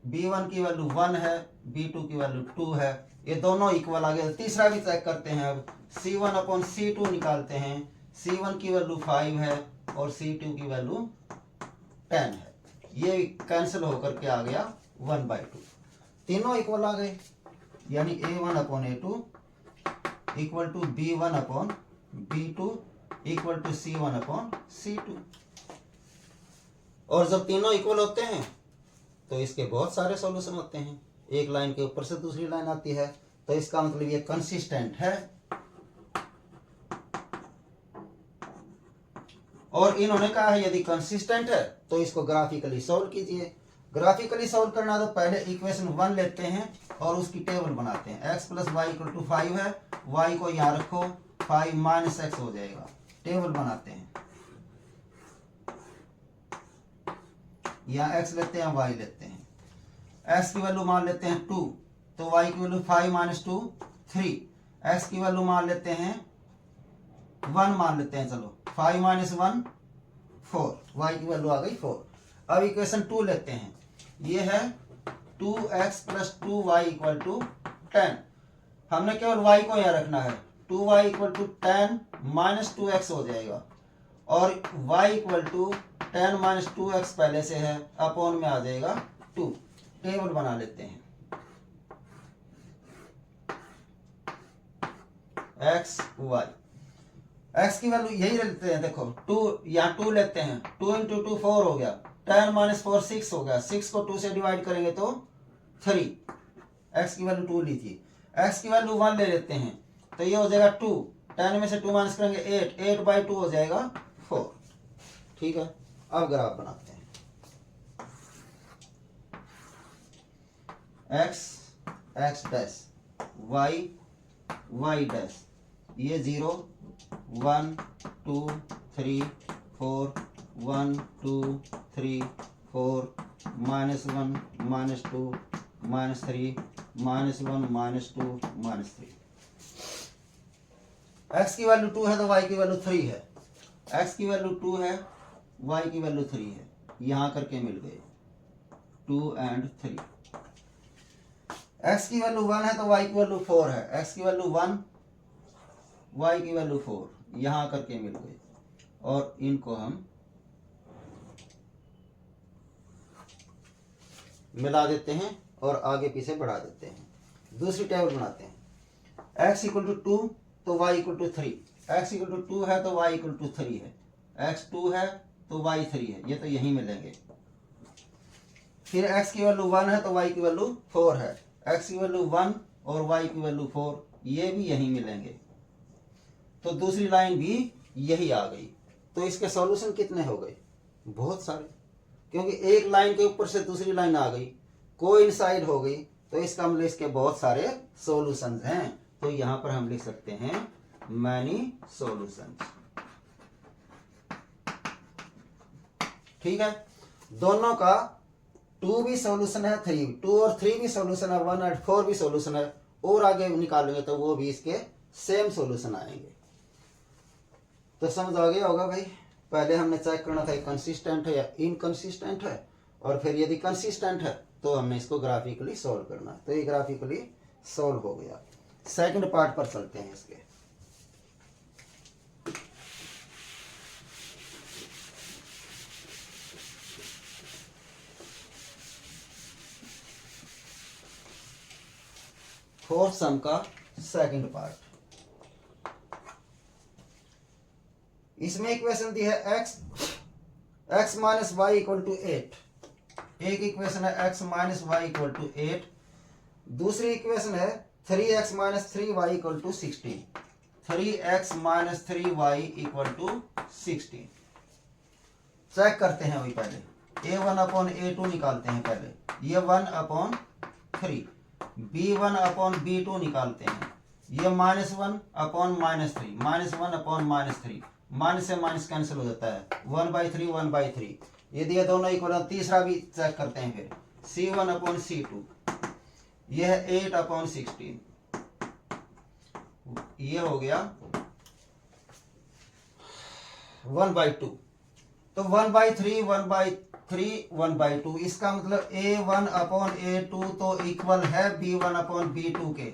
b1 की वैल्यू 1 है, b2 की वैल्यू 2 है, ये दोनों इक्वल आ गए। तीसरा भी चेक करते हैं। अब c1 अपॉन c2 निकालते हैं। c1 की वैल्यू 5 है और c2 की वैल्यू 10 है, ये कैंसिल होकर के आ गया 1/2, तीनों इक्वल आ गए। यानी a1 upon a2 equal to b1 upon b2 equal to c1 upon c2। और जब तीनों इक्वल होते हैं तो इसके बहुत सारे सॉल्यूशन होते हैं, एक लाइन के ऊपर से दूसरी लाइन आती है, तो इसका मतलब ये कंसिस्टेंट है। और इन्होंने कहा है यदि कंसिस्टेंट है तो इसको ग्राफिकली सॉल्व कीजिए। ग्राफिकली सॉल्व करना तो पहले इक्वेशन 1 लेते हैं और उसकी टेबल बनाते हैं। x plus y equal to 5 है, y को यहाँ रखो, 5 माइनस x हो जाएगा। टेबल बनाते हैं, यहाँ x लेते हैं, y लेते हैं। x की वैल्यू मान लेते हैं 2, तो y की वैल्यू 5 माइनस 2 3। x की वैल्यू मान लेते हैं 1 मान लेते हैं, चलो 5 माइनस 1 4, y की वैल्यू आ गई 4। अब इक्वेशन 2 लेते हैं, ये है 2x plus 2y equal to 10। हमने केवल y को यहाँ रखना है, 2y equal to 10 minus 2x हो जाएगा, और y equal to 10 minus 2x पहले से है, अपॉन में आ जाएगा 2। टेबल बना लेते हैं, x y, x की वैल्यू यही लेते हैं। देखो 2 यहाँ 2 लेते हैं, 2 इंटू 2 4 हो गया, 10 माइनस 4 6 हो गया, 6 को 2 से डिवाइड करेंगे तो 3। x की वैल्यू 2 ली थी, x की वैल्यू 1 ले लेते हैं, तो ये हो जाएगा 2, 10 में से 2 माइनस करेंगे 8/2 हो जाएगा 4। ठीक है, अब ग्राफ बनाते हैं। x x dash, y y dash, ये 0 1 2 3 4 1 2 3 4 -1 -2 -3 -1 -2 -3। x की वैल्यू 2 है तो y की वैल्यू 3 है, x की वैल्यू 2 है, y की वैल्यू 3 है, यहाँ करके मिल गए 2 और 3। x की वैल्यू 1 है तो y की वैल्यू 4 है, x की वैल्यू 1 y की वैल्यू 4, यहाँ करके मिल गए, और इनको हम मिला देते हैं और आगे पीछे बढ़ा देते हैं। दूसरी टेबल बनाते हैं, x इक्वल टू 2 तो y equal to 3, x equal to 2 है तो y इक्वल टू 3 है, x 2 है तो y 3 है, ये तो यहीं मिलेंगे। फिर x की वैल्यू 1 है तो y की वैल्यू 4 है, x की वैल्यू 1 और y की वैल्यू 4, ये भी यहीं मिलेंगे। तो दूसरी लाइन भी यही आ गई। तो इसके सॉल्यूशन कितने हो गए? बहुत सारे, क्योंकि एक लाइन के ऊपर से दूसरी लाइन आ गई, कोइंसाइड हो गई, तो इसका मतलब इसके बहुत सारे सॉल्यूशंस हैं। तो यहां पर हम लिख सकते हैं मैनी सॉल्यूशंस। ठीक है, दोनों का 2 भी सॉल्यूशन है, 2 और 3 भी सॉल्यूशन है, 1 और 4 भी सॉल्यूशन है, और आगे निकालेंगे तो वो भी इसके सेम सॉल्यूशन आएंगे। तो समझ आ गया होगा भाई। पहले हमने चेक करना था कंसिस्टेंट है या इनकंसिस्टेंट है, और फिर यदि कंसिस्टेंट है तो हमने इसको ग्राफिकली सॉल्व करना है। तो ये ग्राफिकली सॉल्व हो गया। सेकंड पार्ट पर चलते हैं इसके। फोर्थ सम का सेकंड पार्ट। इसमें इक्वेशन दी है x minus y equal to 8। एक इक्वेशन है x minus y equal to 8। दूसरी इक्वेशन है 3x minus 3y equal to 16। 3x minus 3y equal to 16। Check करते हैं वही पहले। a1 अपॉन a2 निकालते हैं पहले। ये 1 अपॉन 3। b1 अपॉन b2 निकालते हैं। ये -1 अपॉन -3। -1 अपॉन -3। माइनस से माइनस कैंसिल हो जाता है। 1/3 1/3। यदि ये दोनों इक्वल है, तीसरा भी चेक करते हैं फिर। c1 upon c2। यह है 8 अपॉन 16। ये हो गया 1/2। तो 1/3 1/3 1/2। इसका मतलब a1 अपॉन a2 तो इक्वल है b1 अपॉन b2 के,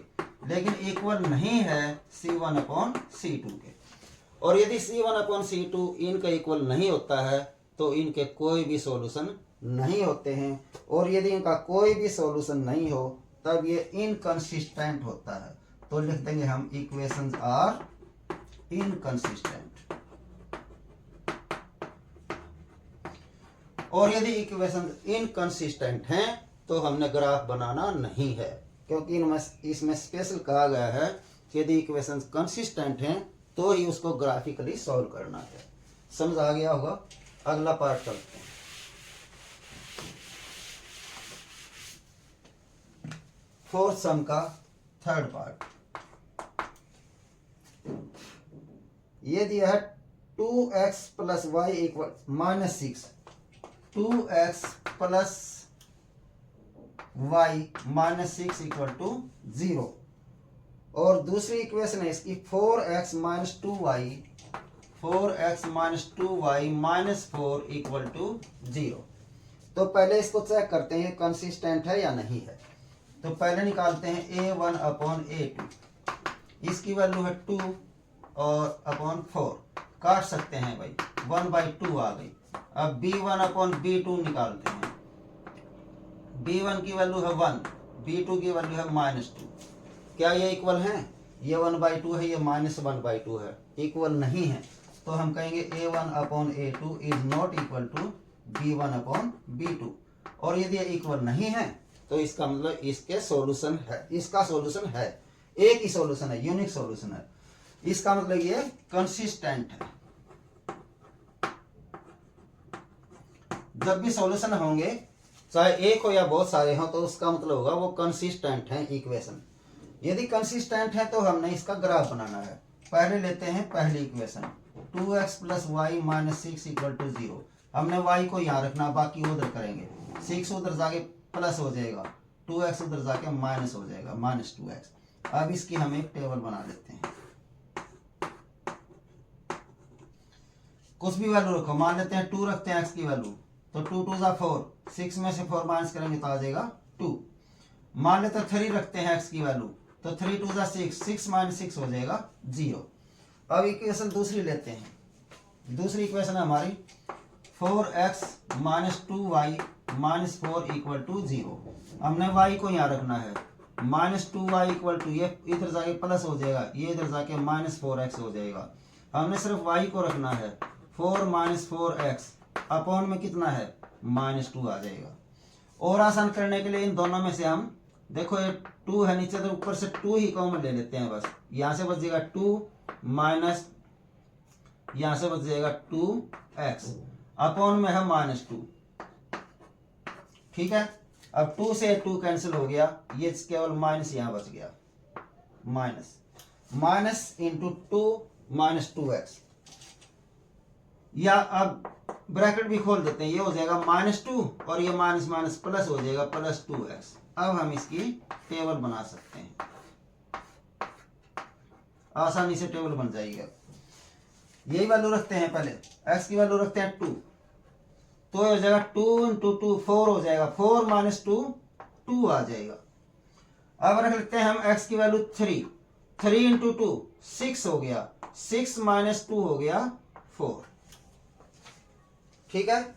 लेकिन इक्वल नहीं है c1 अपॉन c2 के। और यदि c1 अपॉन c2 इनका इक्वल नहीं होता है तो इनके कोई भी सॉल्यूशन नहीं होते हैं। और यदि इनका कोई भी सॉल्यूशन नहीं हो तब ये इनकंसिस्टेंट होता है। तो लिख देंगे हम इक्वेशंस आर इनकंसिस्टेंट। और यदि इक्वेशन इनकंसिस्टेंट हैं तो हमने ग्राफ बनाना नहीं है, क्योंकि इसमें स्पेशल कहा गया है कि यदि इक्वेशन कंसिस्टेंट हैं तो ही उसको ग्राफिकली सॉल्व करना है। समझ आ गया होगा। अगला पार्ट चलते हैं। फोर्थ सम का थर्ड पार्ट। ये दिया है 2x plus y equal -6। 2x plus y -6 equal to 0। और दूसरी इक्वेशन है इसकी 4x minus 2y। 4x minus 2y minus 4 equal to 0। तो पहले इसको चेक करते हैं कंसिस्टेंट है या नहीं है। तो पहले निकालते हैं a1 अपॉन a2। इसकी वैल्यू है 2 और अपॉन 4। काट सकते हैं भाई, 1/2 आ गई। अब b1 अपॉन b2 निकालते हैं। b1 की वैल्यू है 1, b2 की वैल्यू है -2। क्या ये इक्वल हैं? ये 1/2 है, ये -1/2 है, इक्वल नहीं है। तो हम कहेंगे a1 upon a2 is not equal to b1 upon b2। और यदि ये इक्वल नहीं है तो इसका मतलब इसके सॉल्यूशन है, इसका सॉल्यूशन है, एक ही सॉल्यूशन है, यूनिक सॉल्यूशन है। इसका मतलब ये कंसिस्टेंट है। जब भी सॉल्यूशन होंगे, चाहे एक हो या बहुत सारे हो, तो उसका मतलब होगा वो कंसिस्टेंट है इक्वेशन। यदि कंसिस्टेंट है तो हमने इसका ग्राफ बनाना है। पहले लेते हैं पहली equation 2x plus y minus 6 equal to 0। हमने y को यहाँ रखना, बाकी उधर करेंगे। 6 उधर जाके प्लस हो जाएगा, 2x उधर जाके माइनस हो जाएगा, -2x। अब इसकी हम एक टेबल बना लेते हैं। कुछ भी वैल्यू रखो, मान लेते हैं 2 रखते हैं x की वैल्यू। तो 2 2 जा 4, 6 में से 4 माइनस करेंगे तो आ जाएगा 2। मान लेते हैं 3 रखते हैं x की वैल्यू। तो 3 2 जा 6, 6 माइनस 6 हो जाएगा 0। अब इक्वेशन दूसरी लेते हैं। दूसरी इक्वेशन है हमारी 4x minus 2y minus 4 equal to 0। हमने y को यहाँ रखना है, -2y इक्वल टू, ये इधर जाके प्लस हो जाएगा, ये इधर जाके -4x हो जाएगा। हमने सिर्फ y को रखना है, 4 माइनस 4x अपॉन में कितना है, -2 आ जाएगा। और आसान करने के लिए इन दोनों में से हम, देखो ये 2 है नीचे, तो ऊपर से 2 ही कॉमन ले लेते हैं बस। यहाँ से बच जाएगा 2 माइनस, यहाँ से बच जाएगा 2x अपॉन में है -2। ठीक है। अब 2 से 2 कैंसिल हो गया, ये केवल माइनस यहाँ बच गया, माइनस इंटू 2 माइनस 2x। या अब ब्रैकेट भी खोल देते हैं, ये हो जाएगा -2 और ये माइनस माइनस प्लस हो जाएगा +2x। अब हम इसकी टेबल बना सकते हैं, आसानी से टेबल बन जाएगी। यही वैल्यू रखते हैं, पहले x की वैल्यू रखते हैं 2। तो हो जाएगा 2 इंटू 2 4 हो जाएगा, 4 माइनस 2 2 आ जाएगा। अब रख लेते हैं हम x की वैल्यू 3, 3 इंटू 2 6 हो गया, 6 माइनस 2 हो गया 4। ठीक है,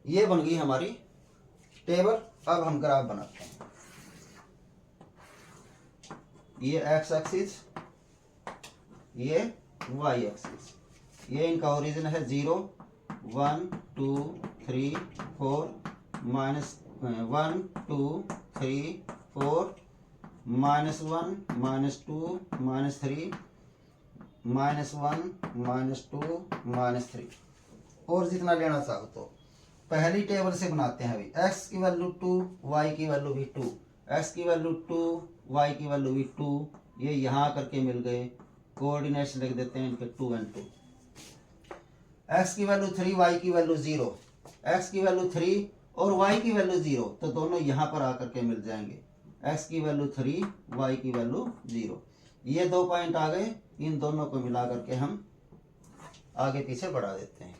ये बन गई हमारी टेबल। अब हम ग्राफ बनाते हैं। ये x एक्सिस, ये y एक्सिस, ये इनका ओरिजिन है 0 1 2 3 4 minus 1 2 3 4 minus 1 minus 2 minus 3 minus 1 minus 2 minus 3, और जितना लेना चाहो तो पहली टेबल से बनाते हैं। अभी x की वैल्यू 2, y की वैल्यू भी 2, x की वैल्यू 2, y की वैल्यू भी 2, ये यहाँ करके मिल गए। कोऑर्डिनेट्स लिख देते हैं इनके 2 and 2। x की वैल्यू 3, y की वैल्यू 0, x की वैल्यू 3 और y की वैल्यू 0, तो दोनों यहाँ पर आकर के मिल जाएंगे। x की वैल्यू 3, y की वैल्यू 0, ये 2 पॉइंट आ गए। इन दोनों को मिला करके हम आगे पीछे बढ़ा देते हैं।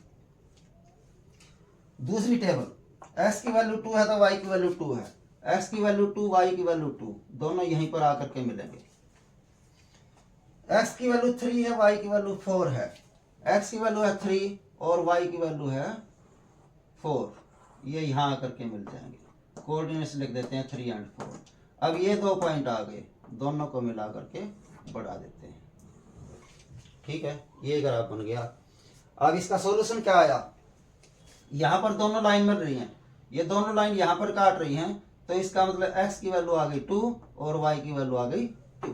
दूसरी टेबल, x की वैल्यू 2 है तो y की वैल्यू 2 है, x की वैल्यू 2, y की वैल्यू 2, दोनों यहीं पर आकर के मिलेंगे। x की वैल्यू 3 है, y की वैल्यू 4 है, x की वैल्यू है 3 और y की वैल्यू है 4, ये यहाँ आकर के मिल जाएंगे। कोऑर्डिनेट्स लिख देते हैं 3 and 4। अब ये 2 पॉइंट आ गए, दोनों को मिला करके बढ़ा देते हैं। ठीक है, ये ग्राफ बन गया। अब इसका सॉल्यूशन क्या आया, यहाँ पर दोनों लाइन मिल रही हैं, ये दोनों लाइन यहाँ पर काट रही हैं, तो इसका मतलब x की वैल्यू आ गई 2 और y की वैल्यू आ गई 2,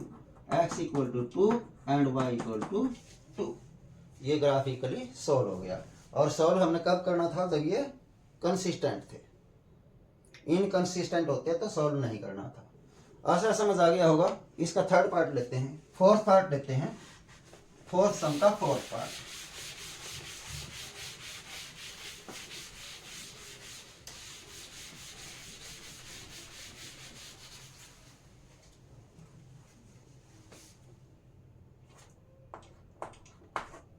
x equal to 2 and y equal to 2। ये ग्राफिकली सॉल्व हो गया। और सॉल्व हमने कब करना था, जब ये कंसिस्टेंट थे। इनकंसिस्टेंट होते तो सॉल्व नहीं करना था। आशा समझ आ गया होगा। इसका थर्ड पार्ट लेते हैं, फोर्थ पार्ट लेते हैं, फोर्थ सम का फोर्थ पार्ट।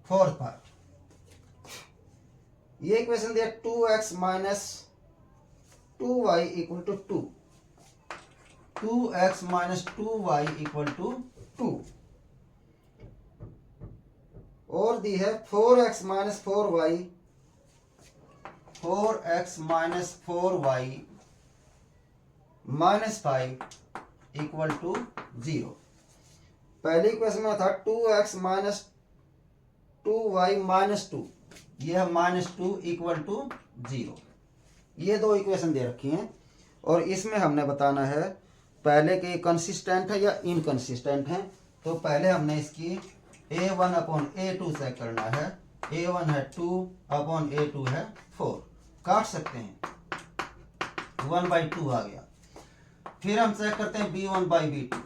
फोर्थ पार्ट, ये इक्वेशन दिया 2x minus 2y equal to 2, 2x minus 2y equal to 2, और दी है 4x minus 4y, 4x minus 4y minus 5 equal to 0। पहली इक्वेशन में था 2x माइनस 2y माइनस 2, ये है माइनस 2 इक्वल टू 0। ये 2 इक्वेशन दे रखी हैं और इसमें हमने बताना है पहले के कंसिस्टेंट है या इनकंसिस्टेंट है। तो पहले हमने इसकी a1 अपॉन a2 चेक करना है। a1 है 2 अपॉन a2 है 4, काट सकते हैं, 1/2 आ गया। फिर हम चेक करते हैं b1/b2,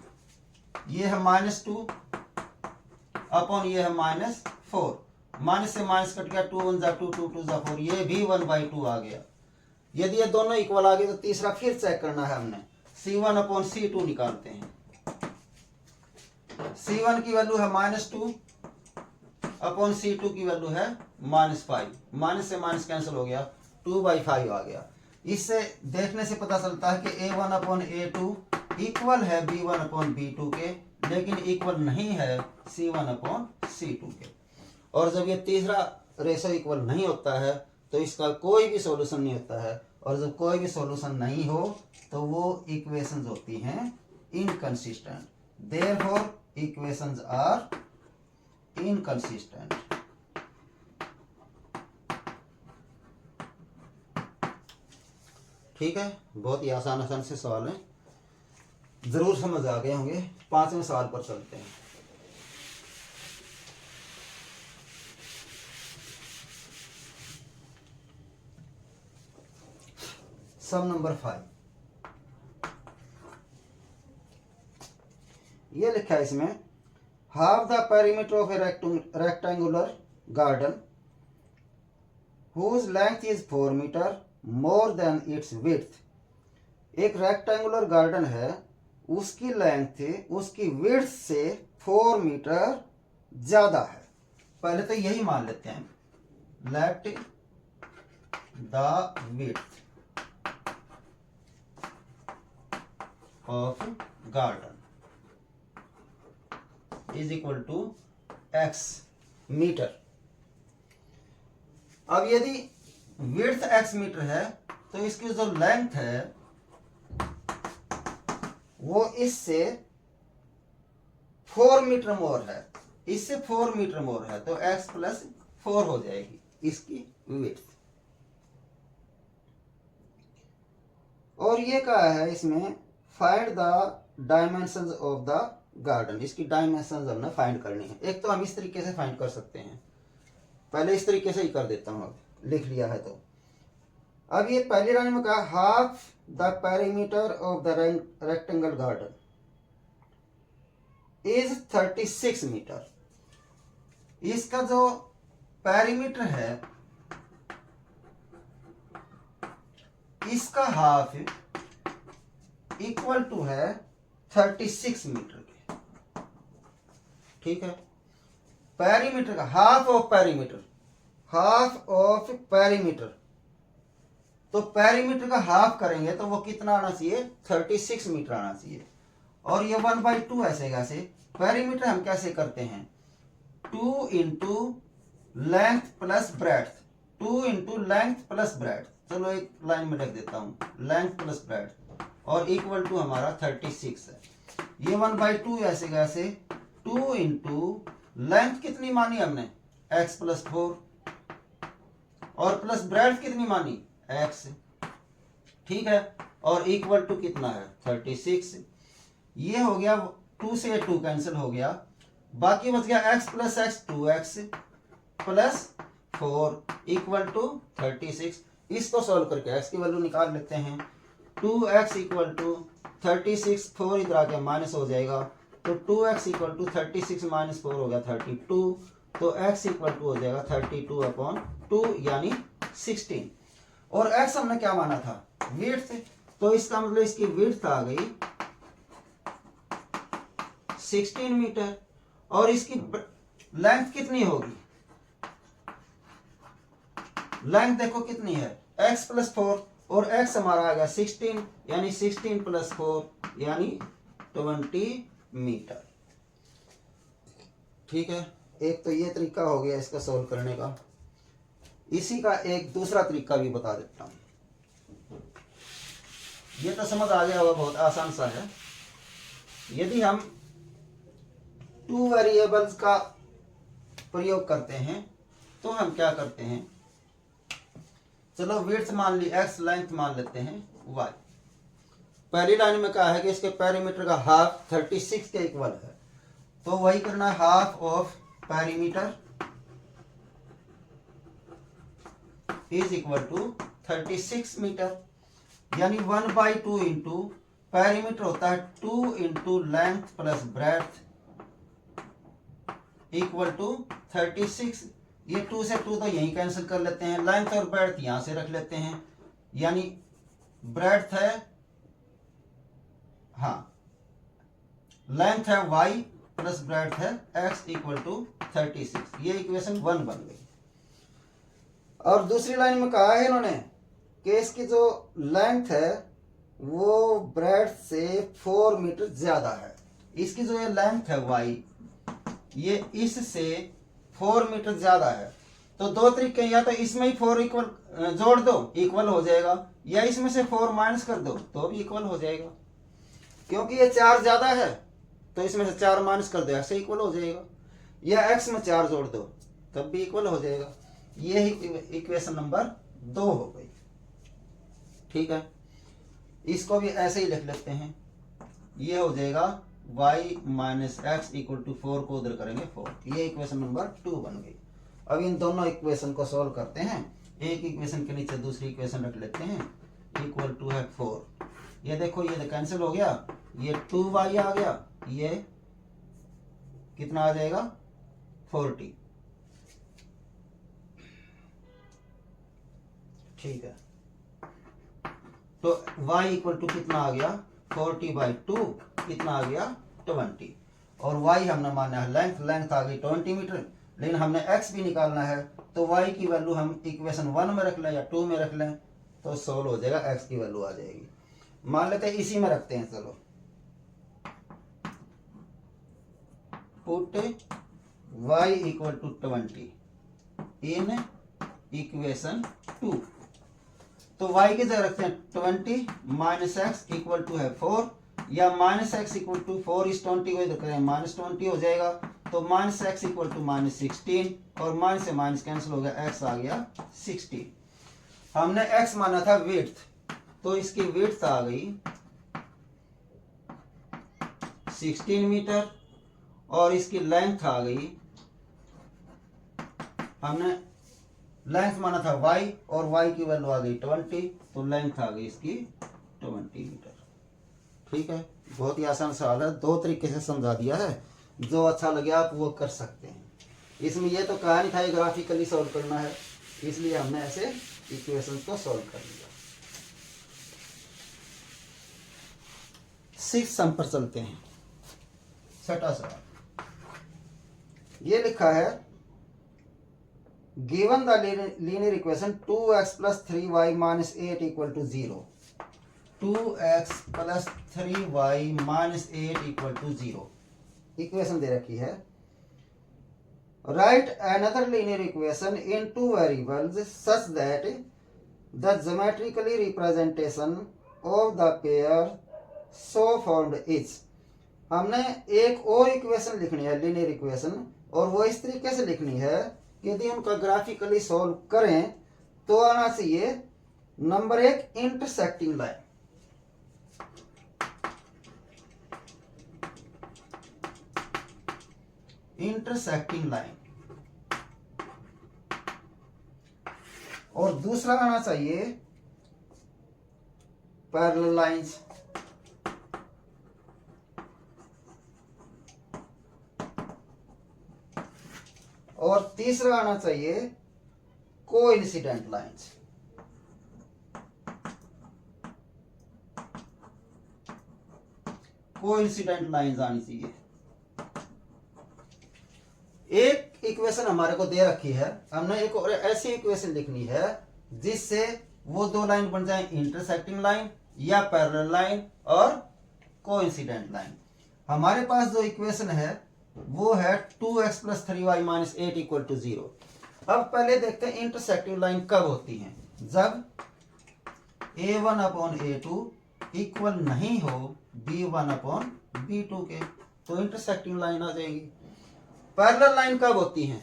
ये है माइनस 2 अपॉन ये है माइनस 4, माइनस से माइनस कट गया, 2 1 जा 2, 2 2 जा 4, ये भी 1/2 आ गया। यदि ये दोनों इक्वल आ गए तो तीसरा फिर चेक करना है हमने, c1 अपॉन c2 निकालते हैं। c1 की वैल्यू है माइनस 2 अपॉन c2 की वैल्यू है माइनस 5, माइनस से माइनस कैंसिल हो गया, 2/5 आ गया। इससे देखने से पता चलता है कि a1 अपॉन a2 इक्वल है b1 अपॉन b2 के, लेकिन इक्वल नहीं है c1 अपॉन c2 के। और जब ये तीसरा रेशो इक्वल नहीं होता है तो इसका कोई भी सॉल्यूशन नहीं होता है, और जब कोई भी सॉल्यूशन नहीं हो तो वो इक्वेशंस होती हैं inconsistent. Therefore equations are inconsistent. ठीक है, बहुत ही आसान आसान से सवाल हैं, जरूर समझ आ गए होंगे। 5वें सवाल पर चलते हैं। सम नंबर 5, ये लिखा है इसमें, half the perimeter of a rectangular garden whose length is 4 metre more than its width. एक रेक्टेंगुलर गार्डन है, उसकी लेंथ उसकी विड्थ से 4 मीटर ज्यादा है। पहले तो यही मान लेते हैं, let the width of garden is equal to x metre. अब यदि विड्थ x मीटर है तो इसकी जो लेंथ है वो इससे 4 मीटर मोर है, इससे 4 मीटर मोर है, तो x प्लस 4 हो जाएगी इसकी विड्थ। और ये कहा है इसमें find the dimensions of the garden, इसकी डायमेंशंस हमने फाइंड करनी है। एक तो हम इस तरीके से फाइंड कर सकते हैं, पहले इस तरीके से ही कर देता हूं, अब लिख लिया है तो अब ये पहली लाइन में कहा half the perimeter of the rectangle garden is 36 metre. इसका जो पेरीमीटर है इसका हाफ इक्वल टू है 36 मीटर के, ठीक है। पेरीमीटर का half of perimeter, half of perimeter, तो पेरीमीटर का हाफ करेंगे तो वो कितना आना चाहिए, 36 मीटर आना चाहिए। और ये 1/2 ऐसे कैसे, पेरीमीटर हम कैसे करते हैं, 2 into length plus breadth, 2 into length plus breadth, चलो एक लाइन में लिख देता हूं, लेंथ प्लस ब्रेड्थ, और इक्वल टू हमारा 36 है। ये 1/2 ऐसे कैसे, 2 इंटू लेंथ कितनी मानी हमने, x प्लस 4, और प्लस ब्रेड्थ कितनी मानी, x, ठीक है, और इक्वल टू कितना है 36। ये हो गया, 2 से 2 कैंसिल हो गया, बाकी बच गया x plus x 2x plus 4 equal to 36। इसको सॉल्व करके x की वैल्यू निकाल लेते हैं, 2x इक्वल टू 36, 4 इधर आके माइनस हो जाएगा, तो 2x इक्वल टू 36 माइनस 4 हो गया 32, तो x इक्वल टू हो जाएगा 32/2 यानी 16। और x हमने क्या माना था, विड्थ, तो इसका मतलब इसकी विड्थ आ गई 16 मीटर, और इसकी लेंथ कितनी होगी, लेंथ देखो कितनी है, x प्लस 4, और x हमारा आ गया 16, यानी 16 प्लस 4 यानी 20 मीटर, ठीक है। एक तो ये तरीका हो गया इसका सॉल्व करने का। इसी का एक दूसरा तरीका भी बता देता हूं, ये तो समझ आ गया होगा, बहुत आसान सा है। यदि हम 2 वेरिएबल्स का प्रयोग करते हैं तो हम क्या करते हैं, चलो विड्थ मान ली x, लेंथ मान लेते हैं y। पहली लाइन में कहा है कि इसके पेरीमीटर का हाफ 36 के इक्वल है, तो वही करना है, half of perimeter is equal to 36 metre, यानी 1/2 इंटू पेरीमीटर होता है 2 into length plus breadth equal to 36। ये 2 से 2 तो यहीं कैंसिल कर लेते हैं, लेंथ और ब्रेड्थ यहां से रख लेते हैं, यानी ब्रेड्थ है, हाँ लेंथ है y प्लस ब्रेड्थ है x इक्वल टू 36। ये इक्वेशन 1 बन गई। और दूसरी लाइन में कहा है इन्होंने कि इसकी जो लेंथ है वो ब्रेड्थ से 4 मीटर ज्यादा है। इसकी जो ये लेंथ है y, ये इससे 4 मीटर ज्यादा है, तो दो तरीके, या तो इसमें ही 4 इक्वल जोड़ दो, इक्वल हो जाएगा, या इसमें से 4 माइनस कर दो तो भी इक्वल हो जाएगा। क्योंकि ये 4 ज्यादा है तो इसमें से 4 माइनस कर दो, x से इक्वल हो जाएगा, या x में 4 जोड़ दो तब भी इक्वल हो जाएगा। ये इक्वेशन नंबर 2 हो गई, ठीक है। इसको भी ऐसे ही लिख लेते हैं, ये हो जाएगा y minus x equal to 4 को उधर करेंगे 4, ये इक्वेशन नंबर 2 बन गई। अब इन दोनों इक्वेशन को सॉल्व करते हैं, एक इक्वेशन के नीचे दूसरी इक्वेशन रख लेते हैं, इक्वल टू है 4। ये देखो ये कैंसिल हो गया, ये 2y आ गया, ये कितना आ जाएगा 40, ठीक है। तो y इक्वल टू कितना आ गया 40/2, कितना आ गया 20, और y हमने माना है लेंथ, लेंथ आ गई 20 मीटर, लेकिन हमने x भी निकालना है, तो y की वैल्यू हम इक्वेशन 1 में रख लें या 2 में रख लें तो सोल्व हो जाएगा, x की वैल्यू आ जाएगी। मान लेते हैं इसी में रखते हैं, चलो put y equal to 20 in equation 2। तो y की जगह रखते हैं 20 माइनस एक्स इक्वल टू है 4, या माइनस एक्स इक्वल टू 4 इस 20 को इधर करें माइनस 20 हो जाएगा, तो minus x equal to minus 16 और माइनस से माइनस कैंसिल हो गया, एक्स आ गया 16। हमने एक्स माना था विड्थ, तो इसकी विड्थ आ गई 16 मीटर और इसकी लेंथ आ गई, हमने लेंथ माना था y और y की वैल्यू आ गई 20, तो लेंथ आ गई इसकी 20 मीटर। ठीक है, बहुत ही आसान सवाल है, दो तरीके से समझा दिया है, जो अच्छा लगे आप वो कर सकते हैं। इसमें ये तो कहा नहीं था ग्राफिकली सॉल्व करना है, इसलिए हमने ऐसे इक्वेशंस को सॉल्व कर लिया। 6 सम पर चलते हैं। छठा सवाल ये लिखा है, given the linear equation 2x plus 3y minus 8 equal to 0, 2x plus 3y minus 8 equal to 0 equation दे रखी है। Right another linear equation in 2 variables such that the geometrically representation of the pair so found is. हमने एक और equation लिखनी है linear equation, और वो इस तरीके से लिखनी है कि यदि उनका ग्राफिकली सॉल्व करें तो आना चाहिए number 1 intersecting line. Intersecting line, और दूसरा आना चाहिए पैरेलल लाइंस, और तीसरा आना चाहिए कोइंसिडेंट लाइंस। कोइंसिडेंट लाइंस आनी चाहिए। एक इक्वेशन हमारे को दे रखी है, हमने एक और ऐसी इक्वेशन लिखनी है जिससे वो दो लाइन बन जाए इंटरसेक्टिंग लाइन या पैरेलल लाइन और कोइंसिडेंट लाइन। हमारे पास जो इक्वेशन है वो है 2x plus 3y minus 8 equal to 0। अब पहले देखते हैं इंटरसेक्टिंग लाइन कब होती है, जब a1 अपॉन a2 इक्वल नहीं हो b1 अपॉन b2 के, तो इंटरसेक्टिंग लाइन आ जाएगी। पैरेलल लाइन कब होती है,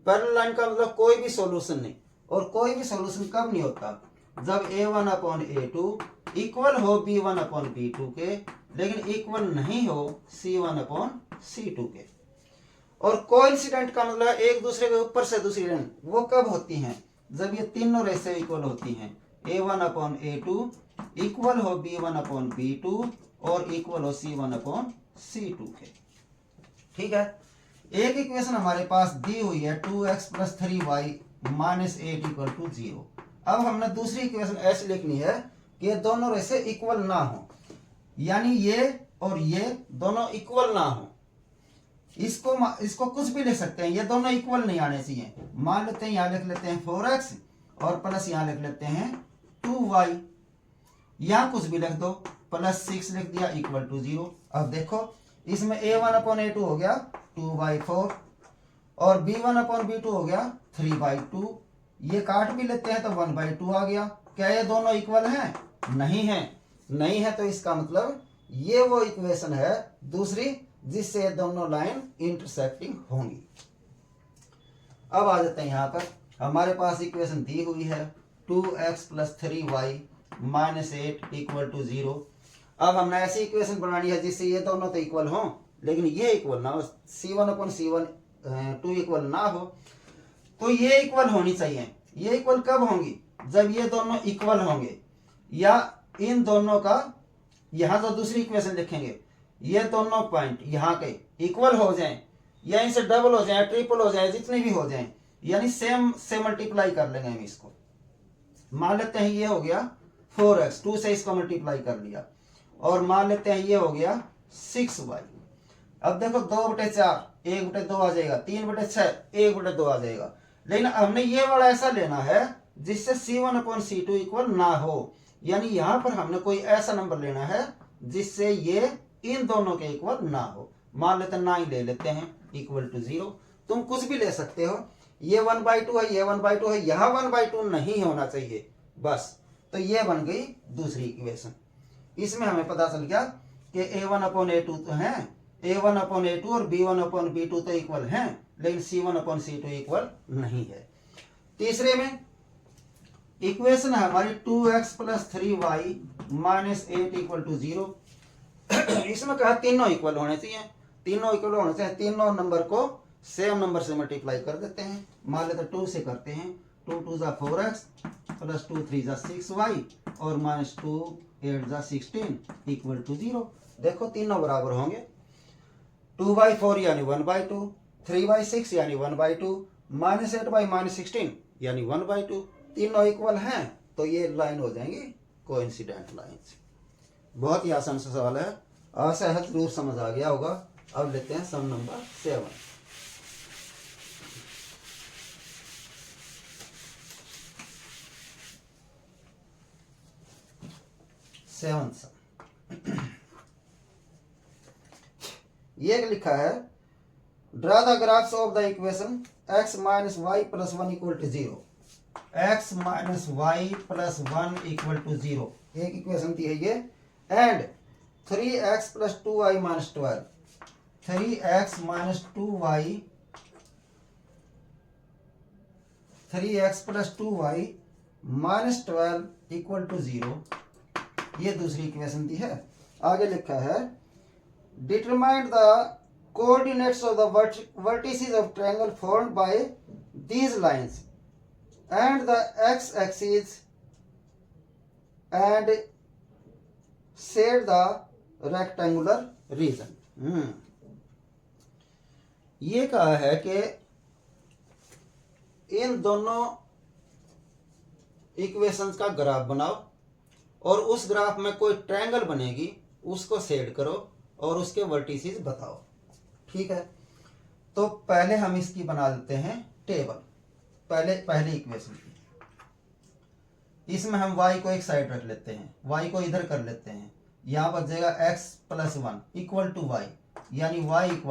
पैरेलल लाइन का मतलब कोई भी सॉल्यूशन नहीं, और कोई भी सॉल्यूशन कब नहीं होता, जब a1 अपॉन a2 इक्वल हो b1 अपॉन b2 के, लेकिन इक्वल नहीं हो c1 अपॉन c2 के। और कोइंसिडेंट का मतलब एक दूसरे के ऊपर से दूसरी लाइन, वो कब होती हैं, जब ये तीनों रेसे इक्वल होती हैं, a1 अपॉन a2 इक्वल हो b1 अपॉन b2 और इक्वल हो c1 अपॉन c2 के। ठीक है, एक इक्वेशन हमारे पास दी हुई है 2x plus 3y minus 8 equal to 0। अब हमने दूसरी इक्वेशन ऐसी लिखनी है कि ये दोनों रेसे इक्वल ना हो, यानी ये और ये दोनों इक्वल ना हो। इसको कुछ भी लिख सकते हैं, ये दोनों इक्वल नहीं आने चाहिए। मान लेते हैं यहां लिख लेते हैं 4x और प्लस यहां लिख लेते हैं 2y, यहां कुछ भी लिख दो, प्लस 6 लिख दिया इक्वल टू 0। अब देखो इसमें a1 अपॉन a2 हो गया 2/4 और b1 अपॉन b2 हो गया 3/2। ये काट भी लेते हैं तो 1/2 आ गया। क्या ये दोनों इक्वल हैं? नहीं है, नहीं है, तो इसका मतलब ये वो इक्वेशन है दूसरी जिससे दोनों लाइन इंटरसेक्टिंग होंगी। अब आ जाते हैं यहां पर, हमारे पास इक्वेशन दी हुई है 2x plus 3y minus 8 equal to 0। अब हमने ऐसी इक्वेशन बनानी है जिससे ये दोनों तो इक्वल हों लेकिन ये इक्वल ना हो, c1 अपॉन c1 2 इक्वल ना हो, तो ये इक्वल होनी चाहिए। ये इक्वल कब होंगी? जब ये दोनों इक्वल होंगे, या इन दोनों का यहां जो दूसरी इक्वेशन लिखेंगे ये दोनों पॉइंट यहाँ के इक्वल हो जाएं, या इनसे डबल हो जाए, ट्रिपल हो जाए, जितने भी हो जाएं, यानी सेम से मल्टीप्लाई कर लेंगे हम इसको। मान लेते हैं ये हो गया 4x, 2 से इसको मल्टीप्लाई कर लिया, और मान लेते हैं ये हो गया 6y। अब देखो 2/4 1/2 आ जाएगा, 3/6 1/2 आ जाएगा। लेकिन हमने ये वाला ऐसा लेना है जिससे C1/C2 इक्वल ना हो, यानी यहां पर हमने कोई ऐसा नंबर लेना है जिससे ये इन दोनों के इक्वल ना हो। मान लेते 9 ले लेते हैं इक्वल टू 0। तुम कुछ भी ले सकते हो, ये 1/2 है, ये 1/2 है, यहां 1/2 नहीं होना चाहिए बस। तो ये बन गई दूसरी इक्वेशन। इसमें हमें पता चल गया कि A1/A2 तो है, A1/A2 और B1/B2 तो इक्वल हैं, लेकिन C1/C2 इक्वल नहीं है। तीसरे में इक्वेशन है हमारी 2x + 3y - 8 = 0। इसमें कहा तीनों इक्वल होने चाहिए, तीनों इक्वल होने चाहिए। तीनों नंबर को सेम नंबर से मल्टीप्लाई कर देते हैं। मान लेते 2 से करते हैं, 2 × 2 = 4x + 2 × 3 = 6y और -2 8 = 16 = 0। देखो तीनों बराबर होंगे। 2/4 यानी 1/2, 3/6 यानी 1/2, -8 - 16 यानी 1/2, तीनों इक्वल हैं तो ये लाइन हो जाएंगी कोइंसिडेंट लाइंस। बहुत ही आसान सा सवाल है, आशा है जरूर समझ आ गया होगा। अब लेते हैं सम नंबर 7। सेवंथ सम ये लिखा है, draw the graphs of the equation x - y + 1 = 0। x - y + 1 = 0 एक इक्वेशन दी है ये। And 3x + 2y - 12, 3x - 2y, 3x + 2y - 12 = 0 ये दूसरी इक्वेशन दी है। आगे लिखा है, determine the coordinates of the vertices of triangle formed by these lines and the x axis and shade the rectangular region. ये कहा है कि इन दोनों इक्वेशंस का ग्राफ बनाओ और उस ग्राफ में कोई ट्रायंगल बनेगी उसको शेड करो और उसके वर्टिसेस बताओ। ठीक है, तो पहले हम इसकी बना लेते हैं टेबल। पहली इक्वेशन की, इसमें हम y को एक साइड रख लेते हैं, y को इधर कर लेते हैं। यहां बच जाएगा x + 1 = y, यानी y =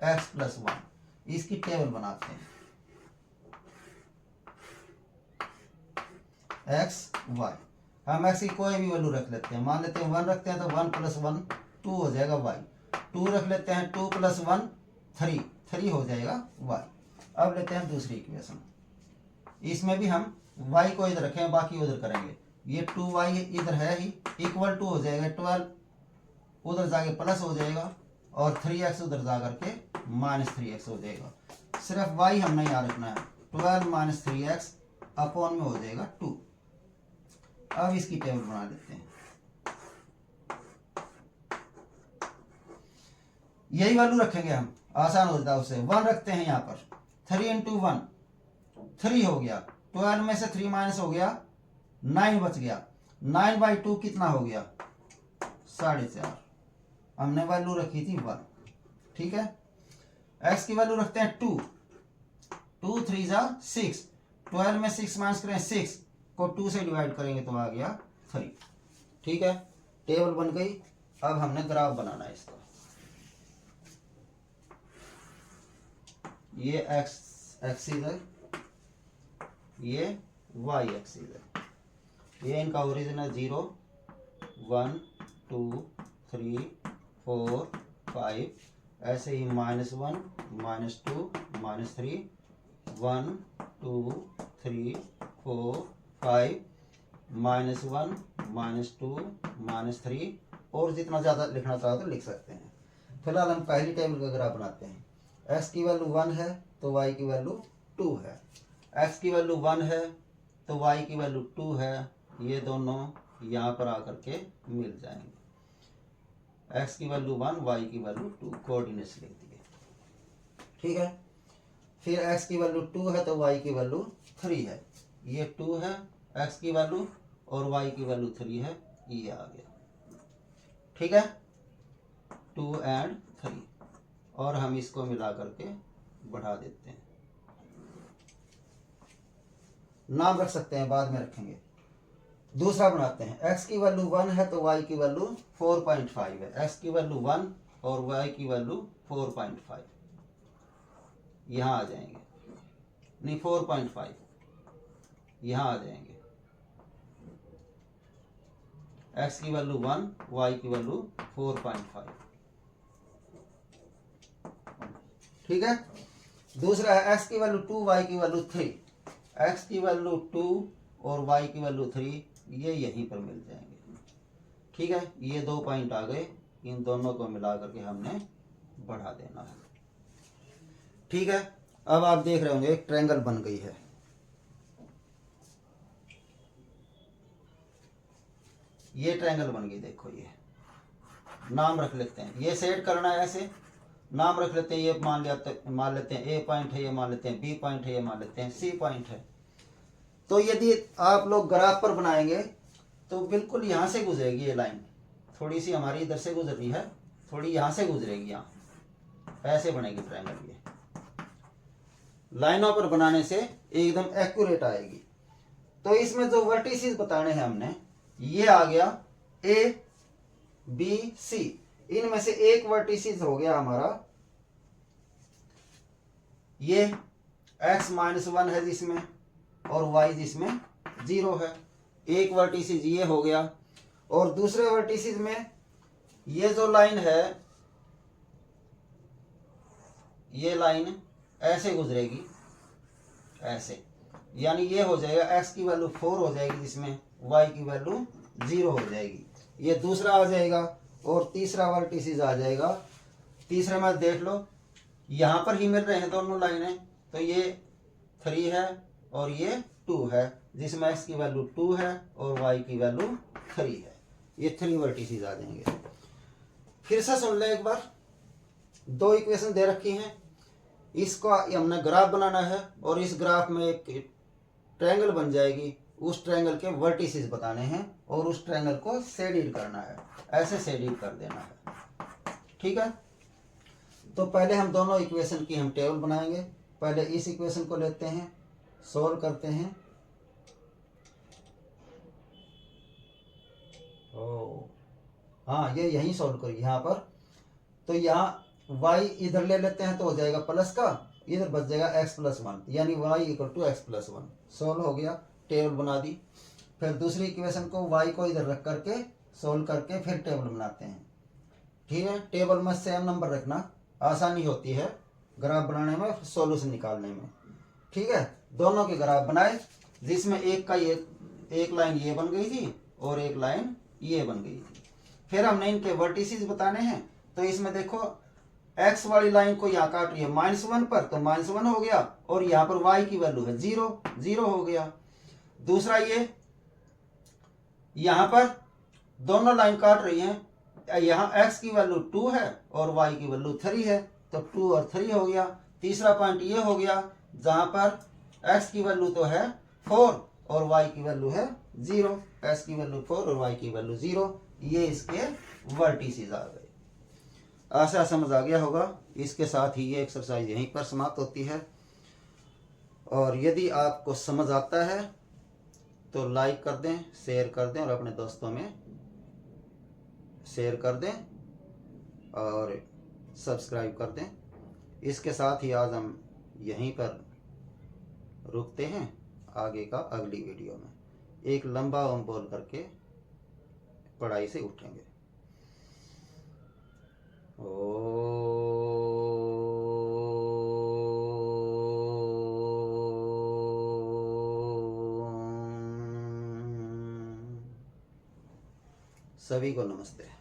x + 1। इसकी टेबल बनाते हैं, x y। हम x की कोई भी वैल्यू रख लेते हैं, मान लेते हैं 1 रखते हैं तो 1 + 1 2 हो जाएगा y। 2 रख लेते हैं, 2 + 1 3 हो जाएगा y। अब लेते हैं दूसरी इक्वेशन, इसमें भी हम y को इधर रखें, बाकी उधर करेंगे। ये 2y इधर है ही, = हो जाएगा 12, उधर जाके प्लस हो जाएगा और 3x उधर जा करके -3x हो जाएगा। सिर्फ y हमने यहाँ रखना है, 12 - 3x अपॉन में हो जाएगा 2। अब इसकी टेबल बना लेते हैं। यही वैल्यू रखेंगे हम, आसान हो जाता है उससे। 1 रखते हैं यहाँ पर, 3 × 1 3 हो गया, 12 में से 3 माइनस हो गया 9 बच गया। 9/2 कितना हो गया 4.5। हमने वैल्यू रखी थी 1। ठीक है, x की वैल्यू रखते हैं 2, 2 × 3 = 6, 12 में 6 माइनस करें 6 को 2 से डिवाइड करेंगे तो आ गया 3। ठीक है, टेबल बन गई। अब हमने ग्राफ बनाना है इसका। ये x एक्सिस है, ये y एक्सिस है, ये इनका ओरिजिन है 0 1 2 3 4 5, ऐसे ही -1 -2 -3 1 2 3 4 5 -1 -2 -3, और जितना ज़्यादा लिखना चाहो तो लिख सकते हैं। फिलहाल हम पहली टेबल का ग्राफ बनाते हैं। x की वैल्यू 1 है तो y की वैल्यू 2 है, x की वैल्यू 1 है तो y की वैल्यू 2 है। ये दोनों यहाँ पर आकर के मिल जाएंगे। x की वैल्यू 1, y की वैल्यू 2, कोऑर्डिनेट्स लिख दिए। ठीक है, फिर x की वैल्यू 2 है तो y की वैल्यू 3 है। ये 2 है x की वैल्यू और y की वैल्यू 3 है, ये आ गया। ठीक है, 2 और 3। और हम इसको मिला करके बढ़ा देते हैं। नाम रख सकते हैं, बाद में रखेंगे। दूसरा बनाते हैं, x की वैल्यू 1 है तो y की वैल्यू 4.5 है। x की वैल्यू 1 और y की वैल्यू 4.5 यहाँ आ जाएंगे, नहीं 4.5 यहाँ आ जाएंगे। x की वैल्यू 1, y की वैल्यू 4.5। ठीक है। दूसरा है x की वैल्यू 2, y की वैल्यू 3। x की वैल्यू 2 और y की वैल्यू 3 ये यहीं पर मिल जाएंगे। ठीक है, ये 2 पॉइंट आ गए, इन दोनों को मिला करके हमने बढ़ा देना है। ठीक है, अब आप देख रहे होंगे एक ट्रायंगल बन गई है। ये ट्रायंगल बन गई, देखो ये नाम रख लेते हैं। ये सेट करना है ऐसे, नाम रख लेते हैं। ये मान लेते हैं ए पॉइंट है, ये मान लेते हैं बी पॉइंट है, ये मान लेते हैं सी पॉइंट है। तो यदि आप लोग ग्राफ पर बनाएंगे तो बिल्कुल यहाँ से गुजरेगी ये लाइन, थोड़ी सी हमारी इधर से गुजर रही है, थोड़ी यहाँ से गुजरेगी, यहाँ ऐसे बनेगी ट्रायंगल। ये लाइनों पर बनाने से एकदम एक्यूरेट आएगी। तो इसमें जो वर्टिसेस बताने हैं हमने, ये आ गया ए बी सी। इनमें से एक वर्टिसेस हो गया हमारा ये x-1 है जिसमें, और y जिसमें 0 है। एक वर्टिसेस ये हो गया, और दूसरे वर्टिसेस में ये जो लाइन है, ये लाइन ऐसे गुजरेगी, ऐसे, यानी ये हो जाएगा x की वैल्यू 4 हो जाएगी जिसमें, y की वैल्यू 0 हो जाएगी। ये दूसरा आ जाएगा, और तीसरा वर्टिसेस आ जाएगा। तीसरे में देख लो, यहाँ पर ही मिल रहे हैं दोनों लाइनें, तो ये 3 है और ये 2 है, जिसमें x की वैल्यू 2 है और y की वैल्यू 3 है। ये 3 वर्टिसेस आ जाएंगे। फिर से सुन ले एक बार, 2 इक्वेशन दे रखी हैं, इसका हमने ग्राफ बनाना है, और इस ग्राफ में एक ट्रायंगल बन जाएगी। उस ट्रायंगल के वर्टिसेस बताने हैं, और उस ट्रायंगल को शेडिड करना है, ऐसे शेडिड कर देना है। ठीक है, तो पहले हम दोनों इक्वेशन की हम टेबल बनाएंगे। पहले इस इक्वेशन को लेते हैं, सोल्व करते हैं। हाँ, ये यहीं सोल्व करिए यहाँ पर। तो यहाँ y इधर ले लेते हैं तो हो जाएगा प्लस का, इधर बच जाएगा x+1, यानी y = x+1। सोल्व हो गया, टेबल बना दी। फिर दूसरी इक्वेशन को y को इधर रख करके सोल्व करके फिर टेबल बनाते हैं। ठीक है, टेबल में सेम नंबर रखना, आसानी होती है ग्राफ बनाने में, सॉल्यूशन निकालने में। ठीक है, दोनों के ग्राफ बनाए, जिसमें एक का ये एक लाइन ये बन गई थी और एक लाइन ये बन गई थी। फिर हमने इनके वर्टिसेस बताने हैं। तो इसमें देखो, x वाली लाइन को यहाँ काट रही है -1 पर, तो -1 हो गया, और यहाँ पर y की वैल्यू है 0, 0 हो गया। दूसरा ये यहाँ पर दोनों लाइन काट रही हैं, यहाँ x की वैल्यू 2 है और y की वैल्यू 3 है, तो 2 और 3 हो गया। तीसरा पॉइंट ये हो गया, जहाँ पर x की वैल्यू तो है 4 और y की वैल्यू है 0, x की वैल्यू 4 और y की वैल्यू 0। ये इसके वर्टिसेस आ गए। आशा समझ आ गया होगा। इसके साथ ही ये एक्सरसाइज यहीं पर समाप्त होती है। और यदि आपको समझ आता है तो लाइक कर दें, शेयर कर दें, और अपने दोस्तों में शेयर कर दें और सब्सक्राइब कर दें। इसके साथ ही आज हम यहीं पर रुकते हैं। आगे का अगली वीडियो में एक लंबा ओम बोल करके पढ़ाई से उठेंगे। सभी को नमस्ते।